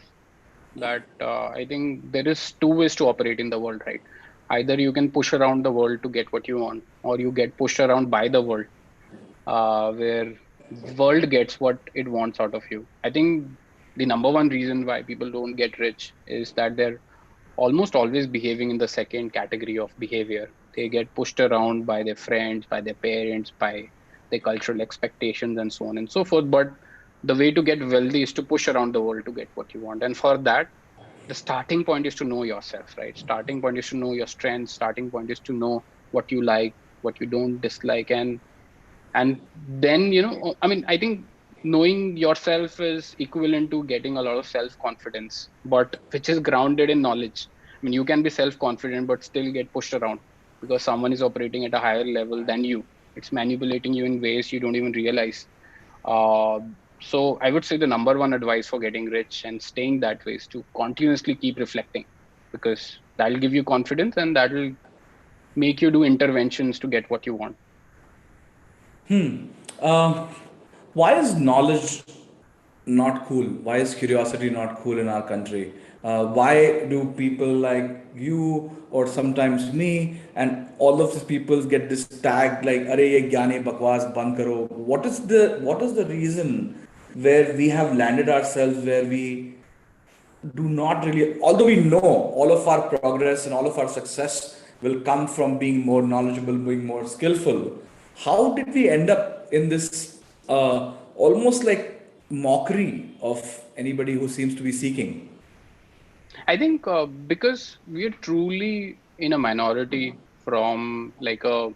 Speaker 3: That I think there is two ways to operate in the world, right? Either you can push around the world to get what you want, or you get pushed around by the world, where the world gets what it wants out of you. I think the number one reason why people don't get rich is that they're almost always behaving in the second category of behavior. They get pushed around by their friends, by their parents, by their cultural expectations, and so on and so forth. But the way to get wealthy is to push around the world to get what you want. And for that, the starting point is to know yourself, right? Starting point is to know your strengths. Starting point is to know what you like, what you don't dislike. And then, I mean, I think knowing yourself is equivalent to getting a lot of self confidence, but which is grounded in knowledge. I mean, you can be self confident but still get pushed around because someone is operating at a higher level than you. It's manipulating you in ways you don't even realize. uh, so I would say the number one advice for getting rich and staying that way is to continuously keep reflecting, because that'll give you confidence and that'll make you do interventions to get what you want.
Speaker 4: Um, why is knowledge not cool? Why is curiosity not cool in our country? Why do people like you or sometimes me and all of these people get this tag like "Arey ye gyane bakwas band karo"? What is the reason where we have landed ourselves where we do not really, although we know all of our progress and all of our success will come from being more knowledgeable, being more skillful. How did we end up in this almost like mockery of anybody who seems to be seeking?
Speaker 3: I think because we are truly in a minority from like a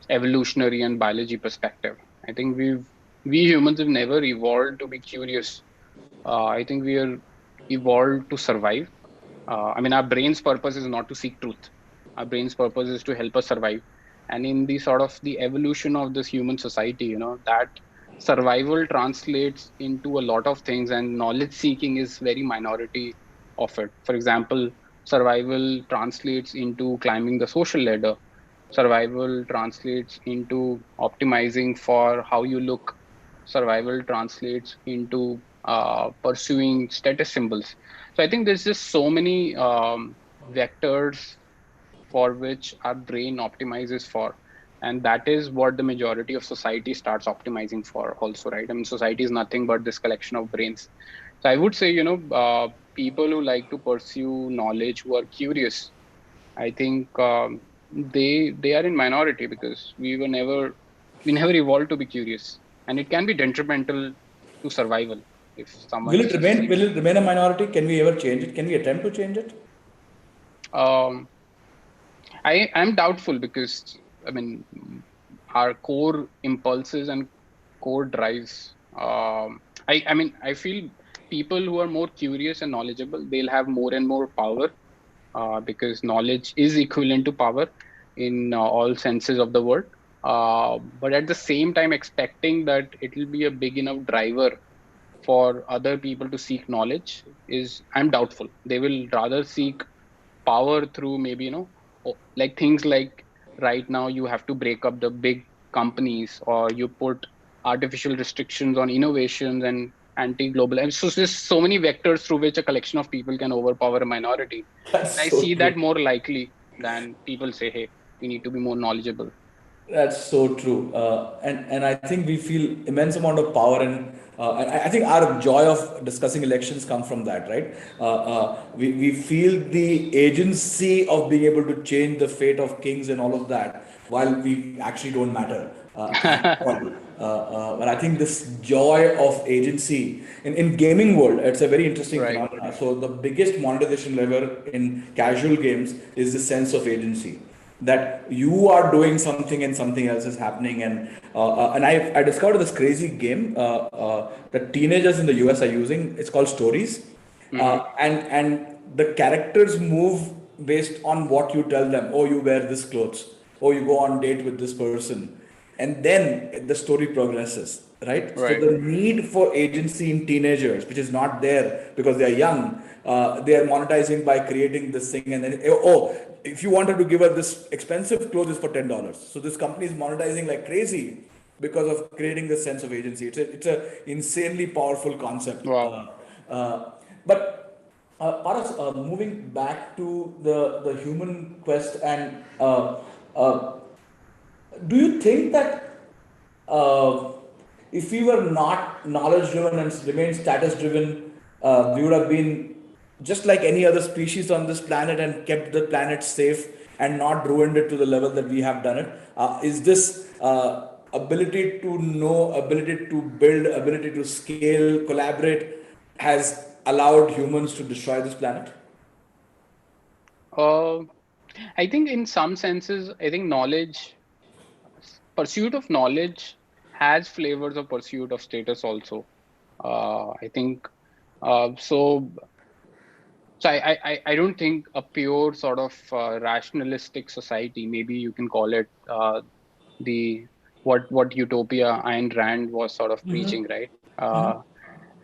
Speaker 3: evolutionary and biology perspective. I think we humans have never evolved to be curious. I think we are evolved to survive. I mean, our brain's purpose is not to seek truth. Our brain's purpose is to help us survive. And in the sort of the evolution of this human society, that survival translates into a lot of things, and knowledge seeking is very minority of it. For example, survival translates into climbing the social ladder. Survival translates into optimizing for how you look. Survival translates into pursuing status symbols. So I think there's just so many vectors for which our brain optimizes for. And that is what the majority of society starts optimizing for also, right? I mean, society is nothing but this collection of brains. So I would say, people who like to pursue knowledge, who are curious, I think they are in minority because we never evolved to be curious, and it can be detrimental to survival if someone
Speaker 4: Will
Speaker 3: is
Speaker 4: it
Speaker 3: just
Speaker 4: remain? Will
Speaker 3: seeking.
Speaker 4: it remain a minority? Can we ever change it? Can we attempt to change it?
Speaker 3: Um, I'm doubtful because I mean our core impulses and core drives. I mean I feel people who are more curious and knowledgeable, they'll have more and more power because knowledge is equivalent to power in all senses of the word. But at the same time, expecting that it will be a big enough driver for other people to seek knowledge is, I'm doubtful. They will rather seek power through maybe, like things like right now you have to break up the big companies, or you put artificial restrictions on innovations and anti-global. And so there's so many vectors through which a collection of people can overpower a minority.
Speaker 4: That's
Speaker 3: I
Speaker 4: so
Speaker 3: see
Speaker 4: true.
Speaker 3: that more likely than people say, hey, we need to be more knowledgeable.
Speaker 4: That's so true, and I think we feel immense amount of power, and I think our joy of discussing elections come from that, right? We feel the agency of being able to change the fate of kings and all of that, while we actually don't matter at all. But I think this joy of agency in gaming world, it's a very interesting
Speaker 3: Right.
Speaker 4: phenomenon. So the biggest monetization lever in casual games is the sense of agency, that you are doing something and something else is happening. And I discovered this crazy game that teenagers in the US are using. It's called Stories,
Speaker 3: Hmm.
Speaker 4: and the characters move based on what you tell them. Oh, you wear this clothes. Oh, you go on date with this person, and then the story progresses. Right. So
Speaker 3: Right.
Speaker 4: the need for agency in teenagers, which is not there because they are young, they are monetizing by creating this thing, and then oh, if you wanted to give her this expensive clothes for $10, so this company is monetizing like crazy because of creating this sense of agency. It's a insanely powerful concept.
Speaker 3: Wow.
Speaker 4: But Paras, moving back to the human quest, and uh, do you think that uh, if we were not knowledge driven and remained status driven, we would have been just like any other species on this planet and kept the planet safe and not ruined it to the level that we have done it? Is this ability to know, ability to build, ability to scale, collaborate has allowed humans to destroy this planet?
Speaker 3: Uh, I think in some senses, I think pursuit of knowledge has flavors of pursuit of status also. I think so. So I don't think a pure sort of rationalistic society, maybe you can call it the what utopia Ayn Rand was sort of preaching, right?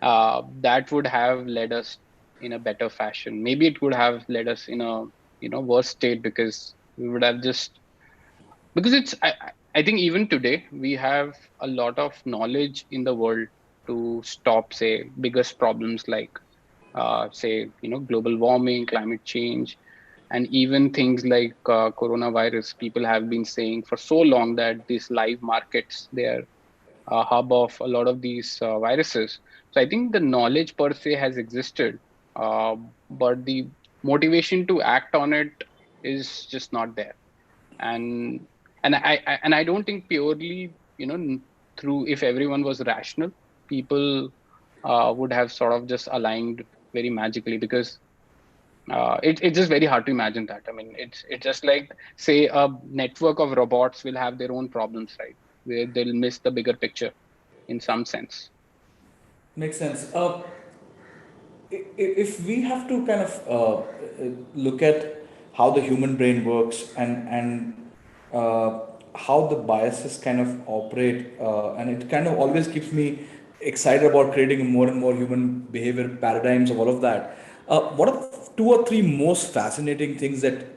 Speaker 3: That would have led us in a better fashion. Maybe it would have led us in a worse state because we would have just because it's I think even today we have a lot of knowledge in the world to stop, say, biggest problems like, say, global warming, climate change, and even things like coronavirus. People have been saying for so long that these live markets, they are a hub of a lot of these viruses. So I think the knowledge per se has existed, uh, but the motivation to act on it is just not there. And and I don't think purely, through, if everyone was rational, people would have sort of just aligned very magically, because it's just very hard to imagine that. I mean, it's just like, say, a network of robots will have their own problems, right? Where they'll miss the bigger picture in some sense.
Speaker 4: Makes sense. If we have to kind of look at how the human brain works, and how the biases kind of operate, and it kind of always keeps me excited about creating more and more human behavior paradigms of all of that. What are two or three most fascinating things that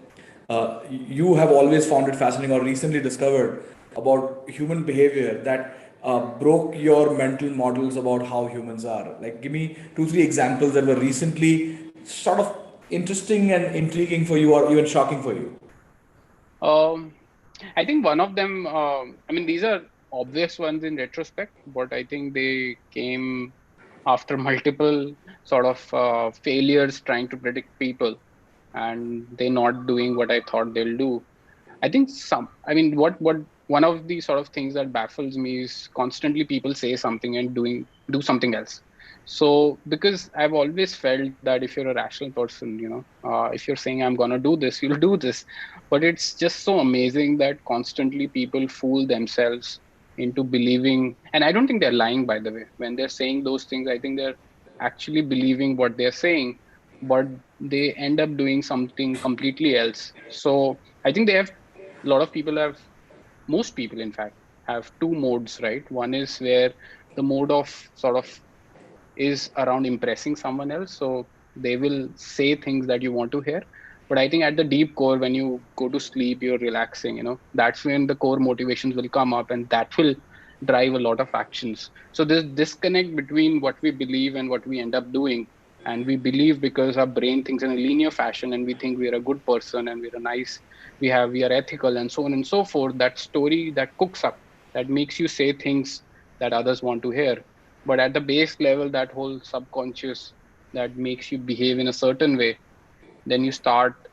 Speaker 4: you have always found it fascinating or recently discovered about human behavior that broke your mental models about how humans are? Like, give me two, three examples that were recently sort of interesting and intriguing for you, or even shocking for you.
Speaker 3: Um, I think one of them, I mean, these are obvious ones in retrospect, but I think they came after multiple sort of failures trying to predict people, and they not doing what I thought they'll do. I think I mean, what one of the sort of things that baffles me is constantly people say something and do something else. So, because I've always felt that if you're a rational person, if you're saying I'm gonna do this, you'll do this. But it's just so amazing that constantly people fool themselves into believing, and I don't think they're lying, by the way, when they're saying those things. I think they're actually believing what they're saying, but they end up doing something completely else. So I think they have a lot of people have most people, in fact, have two modes, right? One is where the mode of sort of is around impressing someone else, so they will say things that you want to hear. But I think at the deep core, when you go to sleep, you're relaxing, that's when the core motivations will come up, and that will drive a lot of actions. So this disconnect between what we believe and what we end up doing, and we believe because our brain thinks in a linear fashion, and we think we are a good person and we're a nice, we are ethical, and so on and so forth. That story that cooks up, that makes you say things that others want to hear. But at the base level, that whole subconscious that makes you behave in a certain way, then you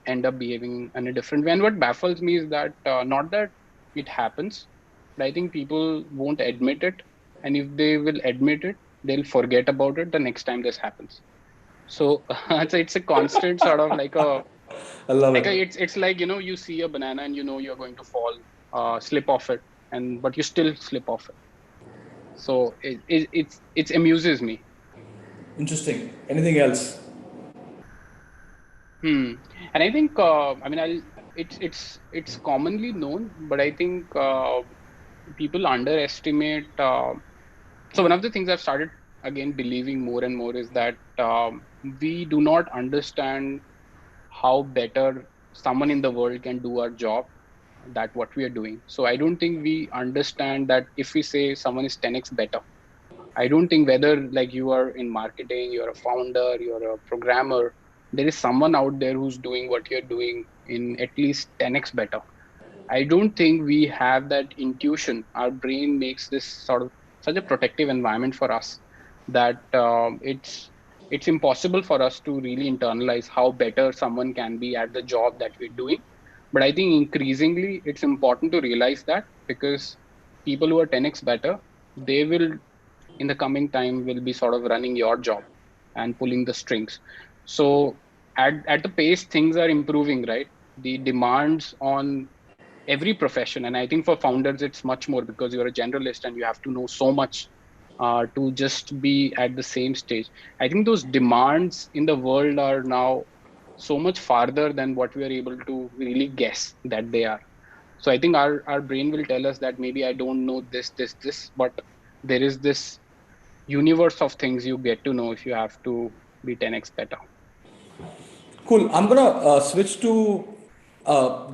Speaker 3: end up behaving in a different way. And what baffles me is that, not that it happens, but I think people won't admit it. And if they will admit it, they'll forget about it the next time this happens. So it's a constant sort of
Speaker 4: I love it.
Speaker 3: it's like, you see a banana and you're going to fall, slip off it, and but you still slip off it. So it amuses me.
Speaker 4: Interesting. Anything else?
Speaker 3: Hmm. And I think, I mean, it's commonly known, but I think people underestimate. So one of the things I've started again believing more and more is that, we do not understand how better someone in the world can do our job, that what we are doing. So I don't think we understand that if we say someone is 10x better, I don't think whether, like, you are in marketing, you're a founder, you're a programmer, there is someone out there who's doing what you're doing in at least 10x better. I don't think we have that intuition. Our brain makes this sort of such a protective environment for us that, it's impossible for us to really internalize how better someone can be at the job that we're doing. But I think increasingly it's important to realize that, because people who are 10x better, they will, in the coming time, will be sort of running your job and pulling the strings. So at the pace things are improving, right? The demands on every profession, and I think for founders it's much more, because you're a generalist and you have to know so much to just be at the same stage. I think those demands in the world are now so much farther than what we are able to really guess that they are. So I think our brain will tell us that maybe I don't know this, but there is this universe of things you get to know if you have to be 10x better.
Speaker 4: Cool. I'm gonna switch to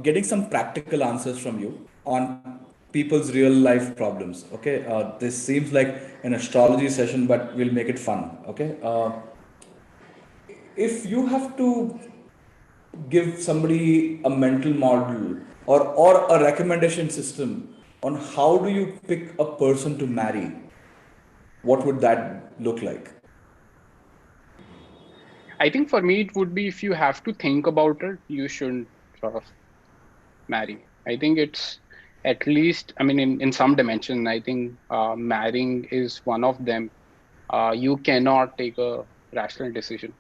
Speaker 4: getting some practical answers from you on people's real life problems. Okay, this seems like an astrology session, but we'll make it fun. Okay, if you have to give somebody a mental model or a recommendation system on how do you pick a person to marry, what would that look like?
Speaker 3: I think for me, it would be if you have to think about it, you shouldn't sort of marry. I think it's at least, I mean, in some dimension, I think marrying is one of them. You cannot take a rational decision.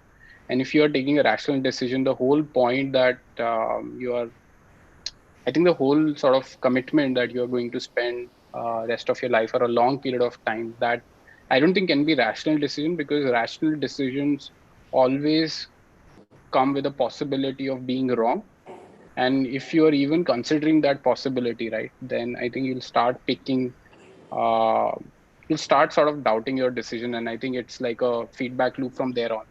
Speaker 3: And if you're taking a rational decision, the whole point that I think the whole sort of commitment that you're going to spend rest of your life or a long period of time, that I don't think can be rational decision, because rational decisions always come with a possibility of being wrong. And if you're even considering that possibility, right, then I think uh, you'll start sort of doubting your decision. And I think it's like a feedback loop from there on.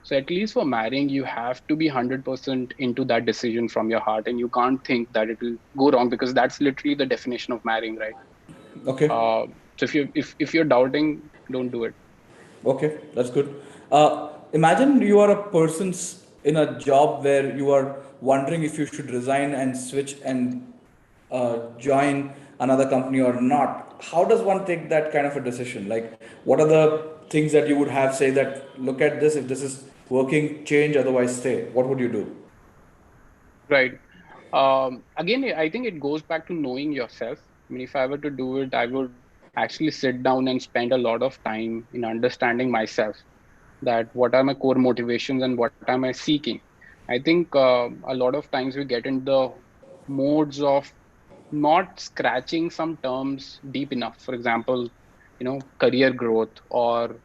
Speaker 3: So at least for marrying, you have to be 100% into that decision from your heart, and you can't think that it will go wrong, because that's literally the definition of marrying, right?
Speaker 4: Okay.
Speaker 3: Uh, so if you're doubting, don't do it.
Speaker 4: Okay, that's good. Imagine you are a person's in a job where you are wondering if you should resign and switch and join another company or not. How does one take that kind of a decision? Like, what are the things that you would have say that look at this, if this is working, change, otherwise stay? What would you do?
Speaker 3: Right. Again, I think it goes back to knowing yourself. I mean, if I were to do it, I would actually sit down and spend a lot of time in understanding myself, that what are my core motivations and what am I seeking. I think a lot of times we get into the modes of not scratching some terms deep enough. For example, career growth or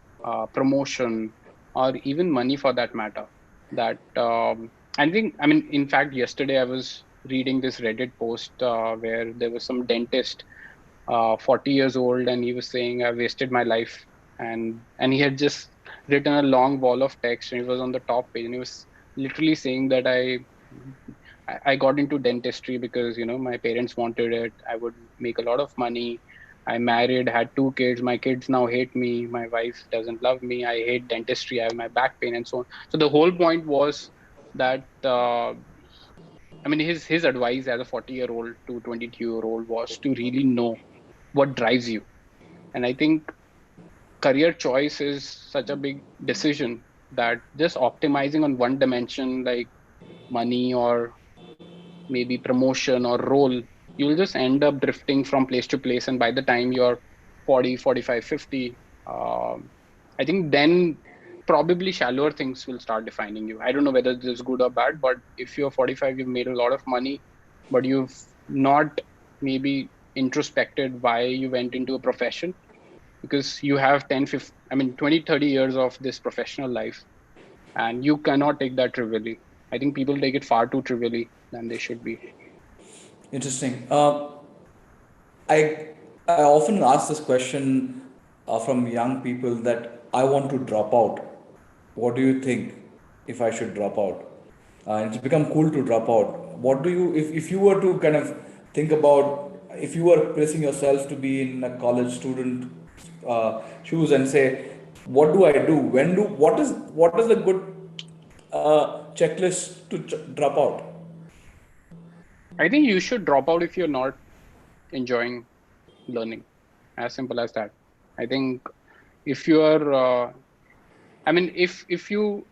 Speaker 3: promotion, or even money for that matter. That I think, I mean, in fact, yesterday I was reading this Reddit post where there was some dentist, 40 years old, and he was saying, I wasted my life. And he had just written a long wall of text, and it was on the top page, and he was literally saying that I got into dentistry because my parents wanted it. I would make a lot of money. I married, had 2 kids. My kids now hate me. My wife doesn't love me. I hate dentistry. I have my back pain and so on. So the whole point was that I mean, his advice as a 40-year-old to 22-year-old was to really know what drives you. And I think career choice is such a big decision that just optimizing on one dimension, like money or maybe promotion or role, you'll just end up drifting from place to place. And by the time you're 40, 45, 50, I think then probably shallower things will start defining you. I don't know whether this is good or bad, but if you're 45, you've made a lot of money, but you've not maybe introspected why you went into a profession, because you have 10, 15, I mean, 20, 30 years of this professional life, and you cannot take that trivially. I think people take it far too trivially than they should be.
Speaker 4: Interesting. I I often ask this question from young people that I want to drop out. What do you think if I should drop out? It's become cool to drop out. What do you, if you were to kind of think about, if you were placing yourself to be in a college student shoes and say, what do I do? What is a good checklist to drop out?
Speaker 3: I think you should drop out if you're not enjoying learning. As simple as that. I think if you're, I mean, if you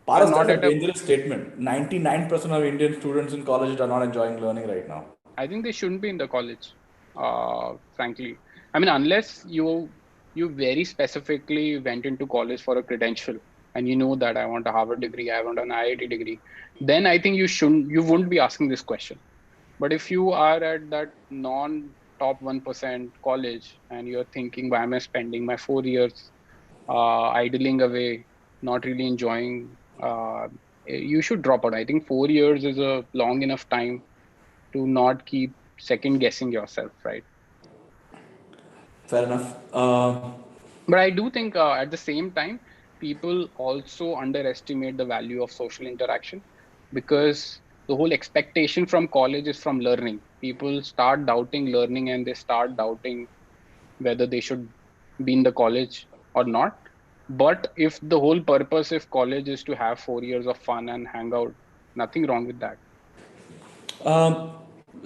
Speaker 3: are
Speaker 4: Paras,
Speaker 3: not
Speaker 4: that's a
Speaker 3: at a,
Speaker 4: dangerous statement. 99% of Indian students in college are not enjoying learning right now.
Speaker 3: I think they shouldn't be in the college, frankly. I mean, unless you very specifically went into college for a credential, and you know that I want a Harvard degree, I want an IIT degree, then I think you wouldn't be asking this question. But if you are at that non top 1% college, and you're thinking, why am I spending my 4 years idling away, not really enjoying, you should drop out. I think 4 years is a long enough time to not keep second guessing yourself, right?
Speaker 4: Fair enough.
Speaker 3: But I do think at the same time, people also underestimate the value of social interaction, because the whole expectation from college is from learning. people start doubting learning and they start doubting whether they should be in the college or not. But if the whole purpose, if college is to have 4 years of fun and hang out, nothing wrong with that.
Speaker 4: Um,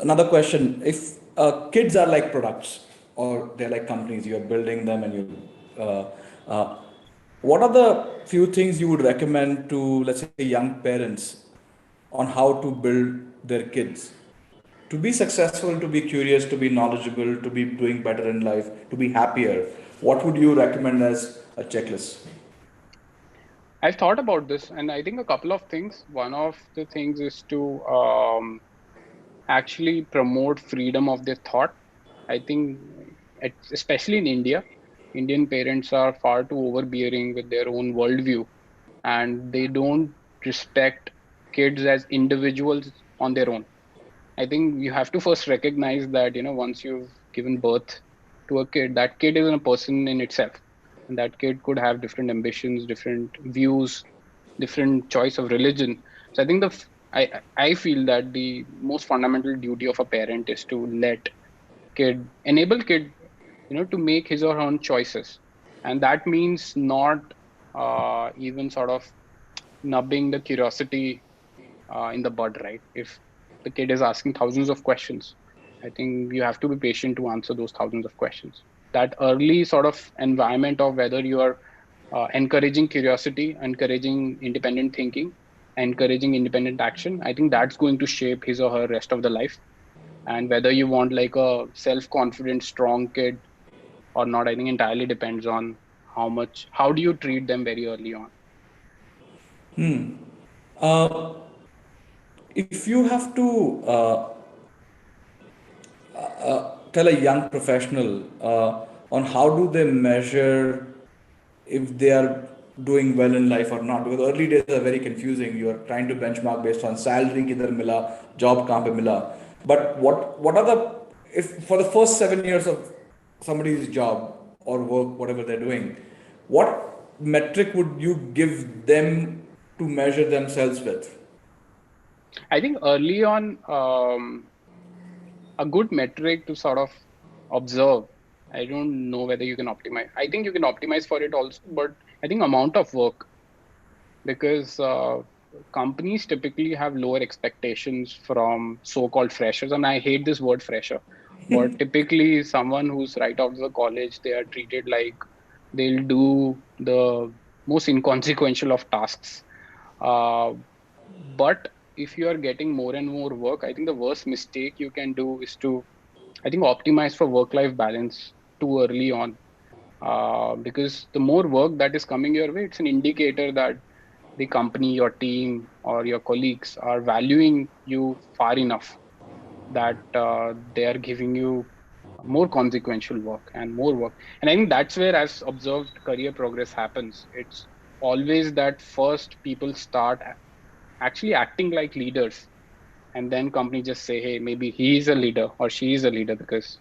Speaker 4: Another question: if kids are like products or they're like companies, you're building them, and uh, uh, what are the few things you would recommend to, let's say, young parents on how to build their kids to be successful, to be curious, to be knowledgeable, to be doing better in life, to be happier? What would you recommend as a checklist?
Speaker 3: I've thought about this, and I think a couple of things. One of the things is to actually promote freedom of their thought. I think, especially in India, Indian parents are far too overbearing with their own worldview, and they don't respect kids as individuals on their own. I think you have to first recognize that, once you've given birth to a kid, that kid is a person in itself. And that kid could have different ambitions, different views, different choice of religion. So I think I feel that the most fundamental duty of a parent is to enable kid, to make his or her own choices. And that means not even sort of nubbing the curiosity in the bud, right? If the kid is asking thousands of questions, I think you have to be patient to answer those thousands of questions. That early sort of environment of whether you are encouraging curiosity, encouraging independent thinking, encouraging independent action, I think that's going to shape his or her rest of the life. And whether you want like a self-confident, strong kid or not, I think entirely depends on how do you treat them very early on.
Speaker 4: Uh, if you have to tell a young professional on how do they measure if they are doing well in life or not, because early days are very confusing. You are trying to benchmark based on salary kidhar mila, job kahan pe mila. But what are the, if for the first 7 years of somebody's job or work, whatever they're doing, what metric would you give them to measure themselves with?
Speaker 3: I think early on, a good metric to sort of observe. I don't know whether you can optimize. I think you can optimize for it also, but I think amount of work, because companies typically have lower expectations from so-called freshers, and I hate this word fresher, but typically someone who's right out of the college, they are treated like they'll do the most inconsequential of tasks. Uh, but if you are getting more and more work, I think the worst mistake you can do is to, I think, optimize for work-life balance too early on. Because the more work that is coming your way, it's an indicator that the company, your team, or your colleagues are valuing you far enough that they are giving you more consequential work and more work. And I think that's where, as observed, career progress happens. It's always that first people start actually acting like leaders, and then company just say, hey, maybe he is a leader or she is a leader because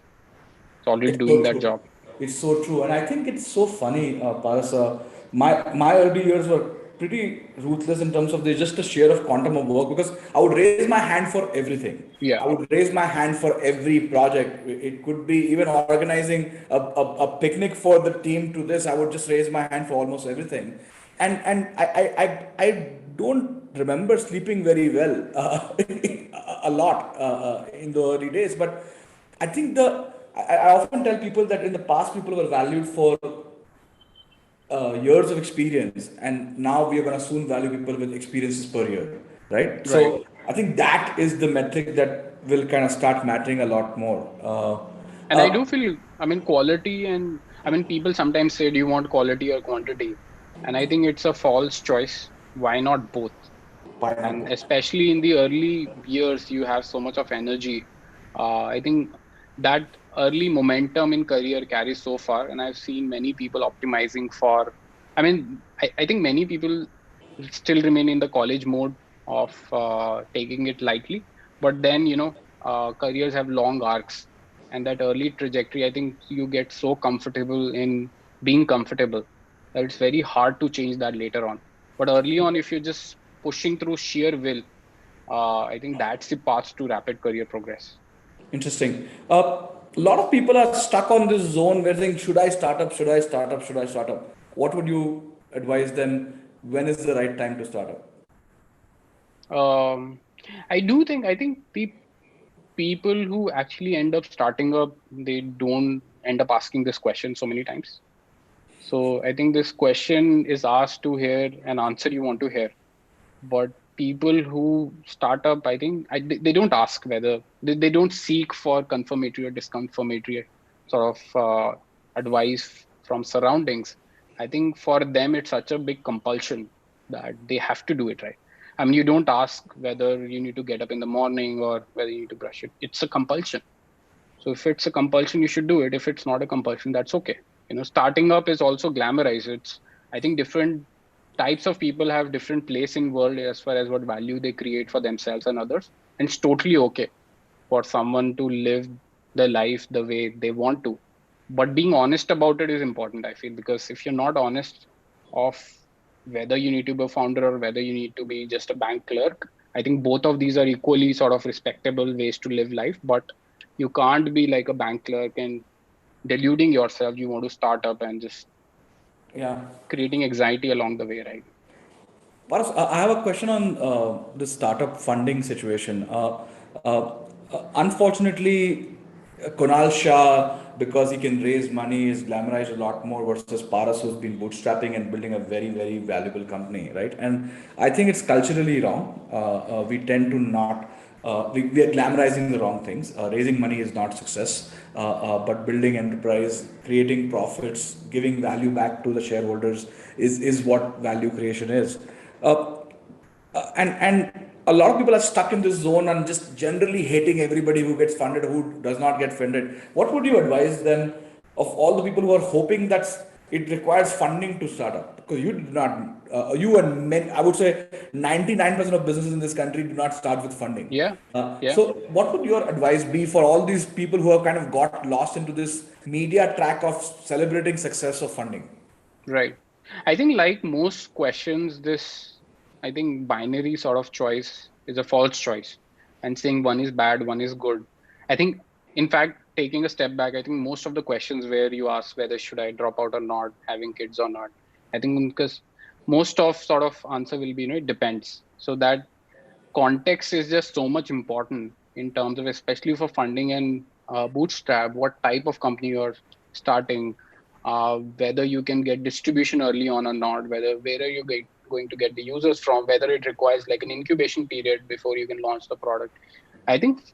Speaker 3: it's already
Speaker 4: It's
Speaker 3: doing
Speaker 4: so
Speaker 3: that
Speaker 4: true.
Speaker 3: job.
Speaker 4: It's so true, and I think it's so funny, Paras. My early years were pretty ruthless in terms of there's just a sheer of quantum of work, because I would raise my hand for everything. I
Speaker 3: Yeah,
Speaker 4: would raise my hand for every project. It could be even organizing a picnic for the team to this. I would just raise my hand for almost everything, and I don't remember sleeping very well a lot in the early days, but I think I often tell people that in the past people were valued for years of experience, and now we are going to soon value people with experiences per year, right?
Speaker 3: right.
Speaker 4: So I think that is the metric that will kind of start mattering a lot more.
Speaker 3: And I do feel, I mean, quality and, I mean, people sometimes say, do you want quality or quantity? And I think it's a false choice. Why not both? And
Speaker 4: Pineapple.
Speaker 3: especially in the early years, you have so much of energy. I think that early momentum in career carries so far. And I've seen many people optimizing for, I mean, I think many people still remain in the college mode of taking it lightly. But then, careers have long arcs. And that early trajectory, I think you get so comfortable in being comfortable that it's very hard to change that later on. But early on, if you're just pushing through sheer will, I think that's the path to rapid career progress.
Speaker 4: Interesting. A lot of people are stuck on this zone where they think, should I start up? Should I start up? Should I start up? What would you advise them? When is the right time to start up?
Speaker 3: Um, I think people who actually end up starting up, they don't end up asking this question so many times. So I think this question is asked to hear an answer you want to hear. But people who start up, I think they don't ask whether they don't seek for confirmatory or disconfirmatory sort of advice from surroundings. I think for them it's such a big compulsion that they have to do it right. I mean, you don't ask whether you need to get up in the morning or whether you need to brush it. It's a compulsion. So if it's a compulsion, you should do it. If it's not a compulsion, that's okay. Starting up is also glamorized. I think different types of people have different place in world as far as what value they create for themselves and others. And it's totally okay for someone to live the life the way they want to. But being honest about it is important, I feel, because if you're not honest of whether you need to be a founder or whether you need to be just a bank clerk, I think both of these are equally sort of respectable ways to live life. But you can't be like a bank clerk and deluding yourself. You want to start up and just
Speaker 4: Yeah.
Speaker 3: creating anxiety along the way, right?
Speaker 4: Paras, I have a question on the startup funding situation. Unfortunately, Kunal Shah, because he can raise money, is glamorized a lot more versus Paras, who's been bootstrapping and building a very, very valuable company, right? And I think it's culturally wrong. We tend to not. We are glamorizing the wrong things. Raising money is not success, but building enterprise, creating profits, giving value back to the shareholders is what value creation is. Uh, and a lot of people are stuck in this zone and just generally hating everybody who gets funded, who does not get funded. What would you advise them of all the people who are hoping that it requires funding to start up? Because you did not, you and many, I would say 99% of businesses in this country do not start with funding.
Speaker 3: Yeah, yeah.
Speaker 4: So, what would your advice be for all these people who have kind of got lost into this media track of celebrating success of funding?
Speaker 3: Right. I think like most questions, I think binary sort of choice is a false choice. And saying one is bad, one is good. I think, in fact, taking a step back, I think most of the questions where you ask whether should I drop out or not, having kids or not, I think because most of sort of answer will be, it depends. So that context is just so much important in terms of, especially for funding and bootstrap, what type of company you're starting, whether you can get distribution early on or not, whether where are you going to get the users from, whether it requires like an incubation period before you can launch the product. I think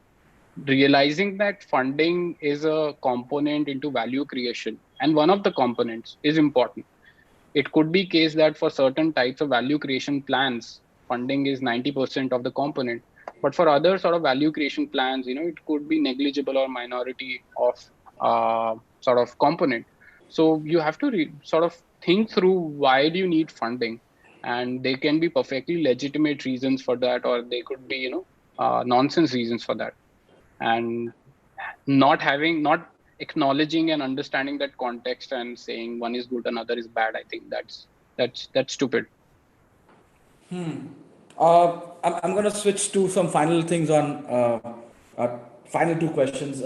Speaker 3: realizing that funding is a component into value creation, and one of the components is important. It could be case that for certain types of value creation plans, funding is 90% of the component. But for other sort of value creation plans, it could be negligible or minority of sort of component. So you have to sort of think through why do you need funding, and they can be perfectly legitimate reasons for that, or they could be nonsense reasons for that. And not acknowledging and understanding that context and saying one is good, another is bad, I think that's stupid.
Speaker 4: I'm going to switch to some final things on final two questions.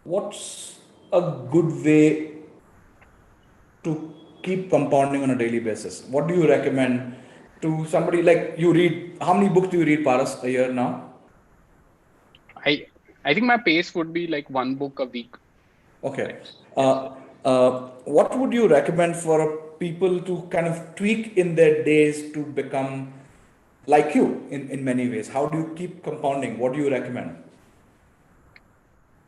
Speaker 4: What's a good way to keep compounding on a daily basis? What do you recommend to somebody like you read? How many books do you read, Paras, a year now?
Speaker 3: I i think my pace would be like one book a week
Speaker 4: Okay.
Speaker 3: max. Yes.
Speaker 4: What would you recommend for people to kind of tweak in their days to become like you in many ways? How do you keep compounding? What do you recommend?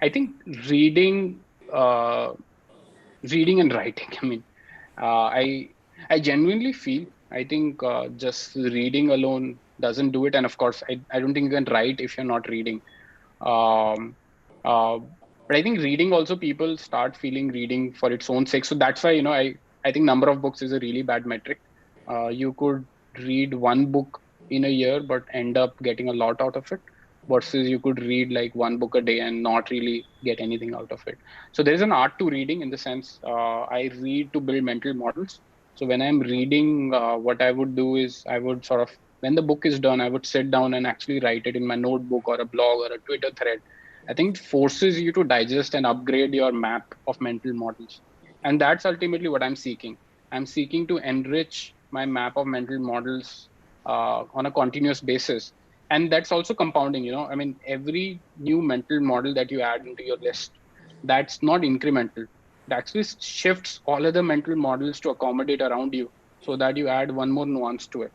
Speaker 3: I think reading uh, reading and writing. I mean, I genuinely feel, I think just reading alone doesn't do it. And of course, I don't think you can write if you're not reading. um, uh, but I think reading also, people start feeling reading for its own sake. So that's why, I think number of books is a really bad metric. You could read one book in a year but end up getting a lot out of it, versus you could read like one book a day and not really get anything out of it. So there is an art to reading, in the sense I read to build mental models. So when I'm reading, what I would do is I would sort of, when the book is done, I would sit down and actually write it in my notebook or a blog or a Twitter thread. I think it forces you to digest and upgrade your map of mental models. And that's ultimately what I'm seeking. I'm seeking to enrich my map of mental models on a continuous basis. And that's also compounding, I mean, every new mental model that you add into your list, that's not incremental. It actually shifts all other mental models to accommodate around you so that you add one more nuance to it.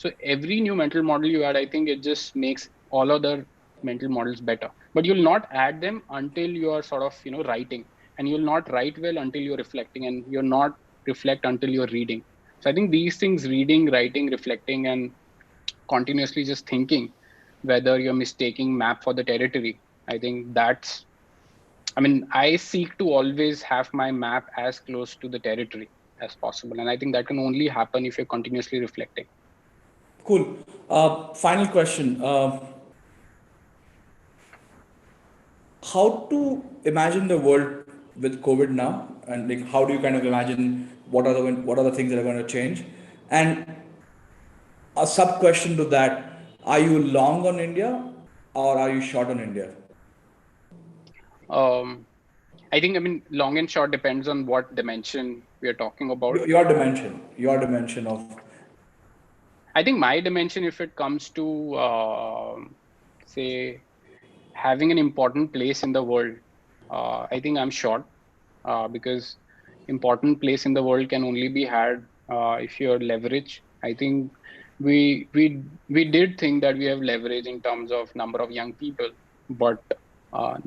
Speaker 3: So every new mental model you add, I think it just makes all other mental models better. But you'll not add them until you are sort of, writing. And you'll not write well until you're reflecting, and you're not reflect until you're reading. So I think these things, reading, writing, reflecting, and continuously just thinking whether you're mistaking map for the territory. I think that's, I mean, I seek to always have my map as close to the territory as possible. And I think that can only happen if you're continuously reflecting.
Speaker 4: Cool. Final question. How to imagine the world with COVID now, and like how do you kind of imagine what are the things that are going to change? And a sub question to that: are you long on India or are you short on India?
Speaker 3: Um, I think, I mean, long and short depends on what dimension we are talking about.
Speaker 4: Your dimension of
Speaker 3: I think my dimension, if it comes to, say, having an important place in the world, I think I'm short because important place in the world can only be had if you're leverage. I think we did think that we have leverage in terms of number of young people, but uh,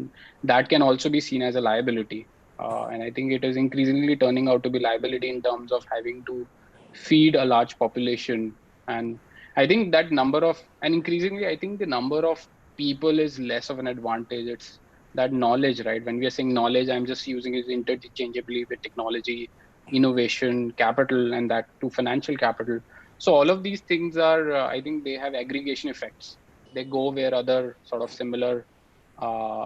Speaker 3: that can also be seen as a liability. And I think it is increasingly turning out to be liability in terms of having to feed a large population. And I think that number of, and increasingly, I think the number of people is less of an advantage. It's that knowledge, right? When we are saying knowledge, I'm just using it interchangeably with technology, innovation, capital, and that to financial capital. So all of these things are, I think they have aggregation effects. They go where other sort of similar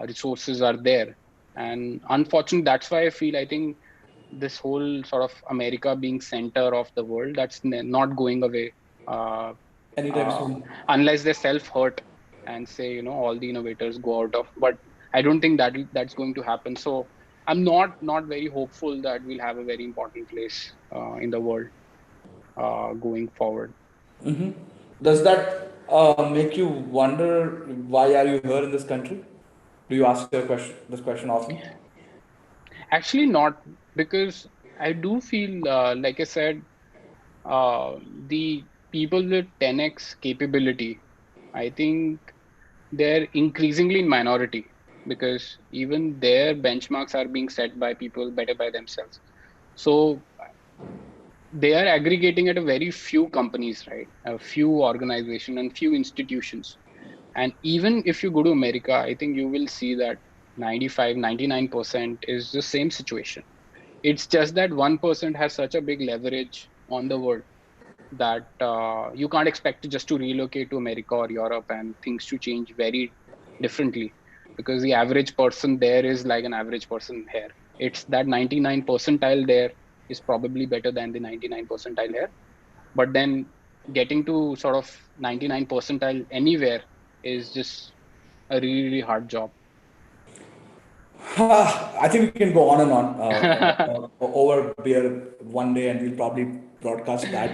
Speaker 3: resources are there. And unfortunately, that's why I feel, I think this whole sort of America being center of the world, that's not going away uh,
Speaker 4: anytime
Speaker 3: uh,
Speaker 4: soon.
Speaker 3: unless they self-hurt and say, all the innovators go out of. But I don't think that's going to happen. So I'm not very hopeful that we'll have a very important place in the world going forward.
Speaker 4: Does that make you wonder why are you here in this country? Do you ask this question often?
Speaker 3: Actually, not, because I do feel, like I said, uh, the people with 10x capability, I think they're increasingly in minority because even their benchmarks are being set by people better by themselves. So they are aggregating at a very few companies, right? A few organizations and few institutions. And even if you go to America, I think you will see that 95, 99% is the same situation. It's just that 1% has such a big leverage on the world that you can't expect to just to relocate to America or Europe and things to change very differently, because the average person there is like an average person here. It's that 99 percentile there is probably better than the 99 percentile here. But then getting to sort of 99 percentile anywhere is just a really, really hard job.
Speaker 4: I think we can go on and on over beer one day, and we'll probably broadcast that.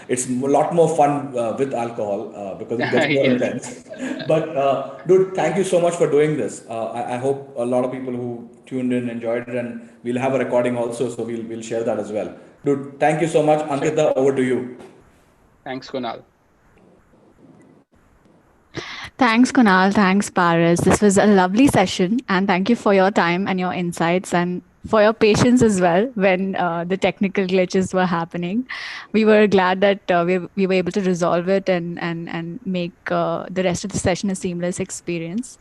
Speaker 4: It's a lot more fun with alcohol because it gets more
Speaker 3: Yes.
Speaker 4: intense. But dude, thank you so much for doing this. I hope a lot of people who tuned in enjoyed it, and we'll have a recording also, so we'll share that as well. Dude, thank you so much.
Speaker 3: Sure.
Speaker 4: Ankita, over to you.
Speaker 3: Thanks, Kunal.
Speaker 1: Thanks, Kunal. Thanks, Paras. This was a lovely session. And thank you for your time and your insights and for your patience as well when the technical glitches were happening. We were glad that we were able to resolve it and make the rest of the session a seamless experience.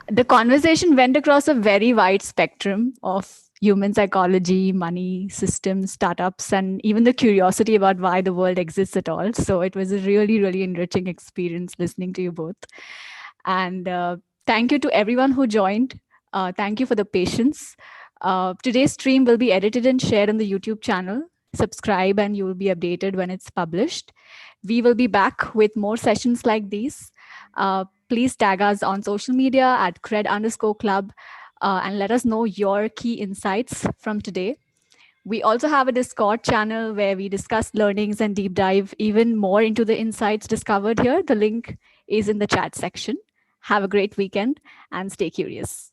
Speaker 1: The conversation went across a very wide spectrum of human psychology, money, systems, startups, and even the curiosity about why the world exists at all. So it was a really, really enriching experience listening to you both. And thank you to everyone who joined. Thank you for the patience. Today's stream will be edited and shared on the YouTube channel. subscribe, and you will be updated when it's published. We will be back with more sessions like these. Please tag us on social media at cred_club and let us know your key insights from today. We also have a Discord channel where we discuss learnings and deep dive even more into the insights discovered here. The link is in the chat section. Have a great weekend and stay curious.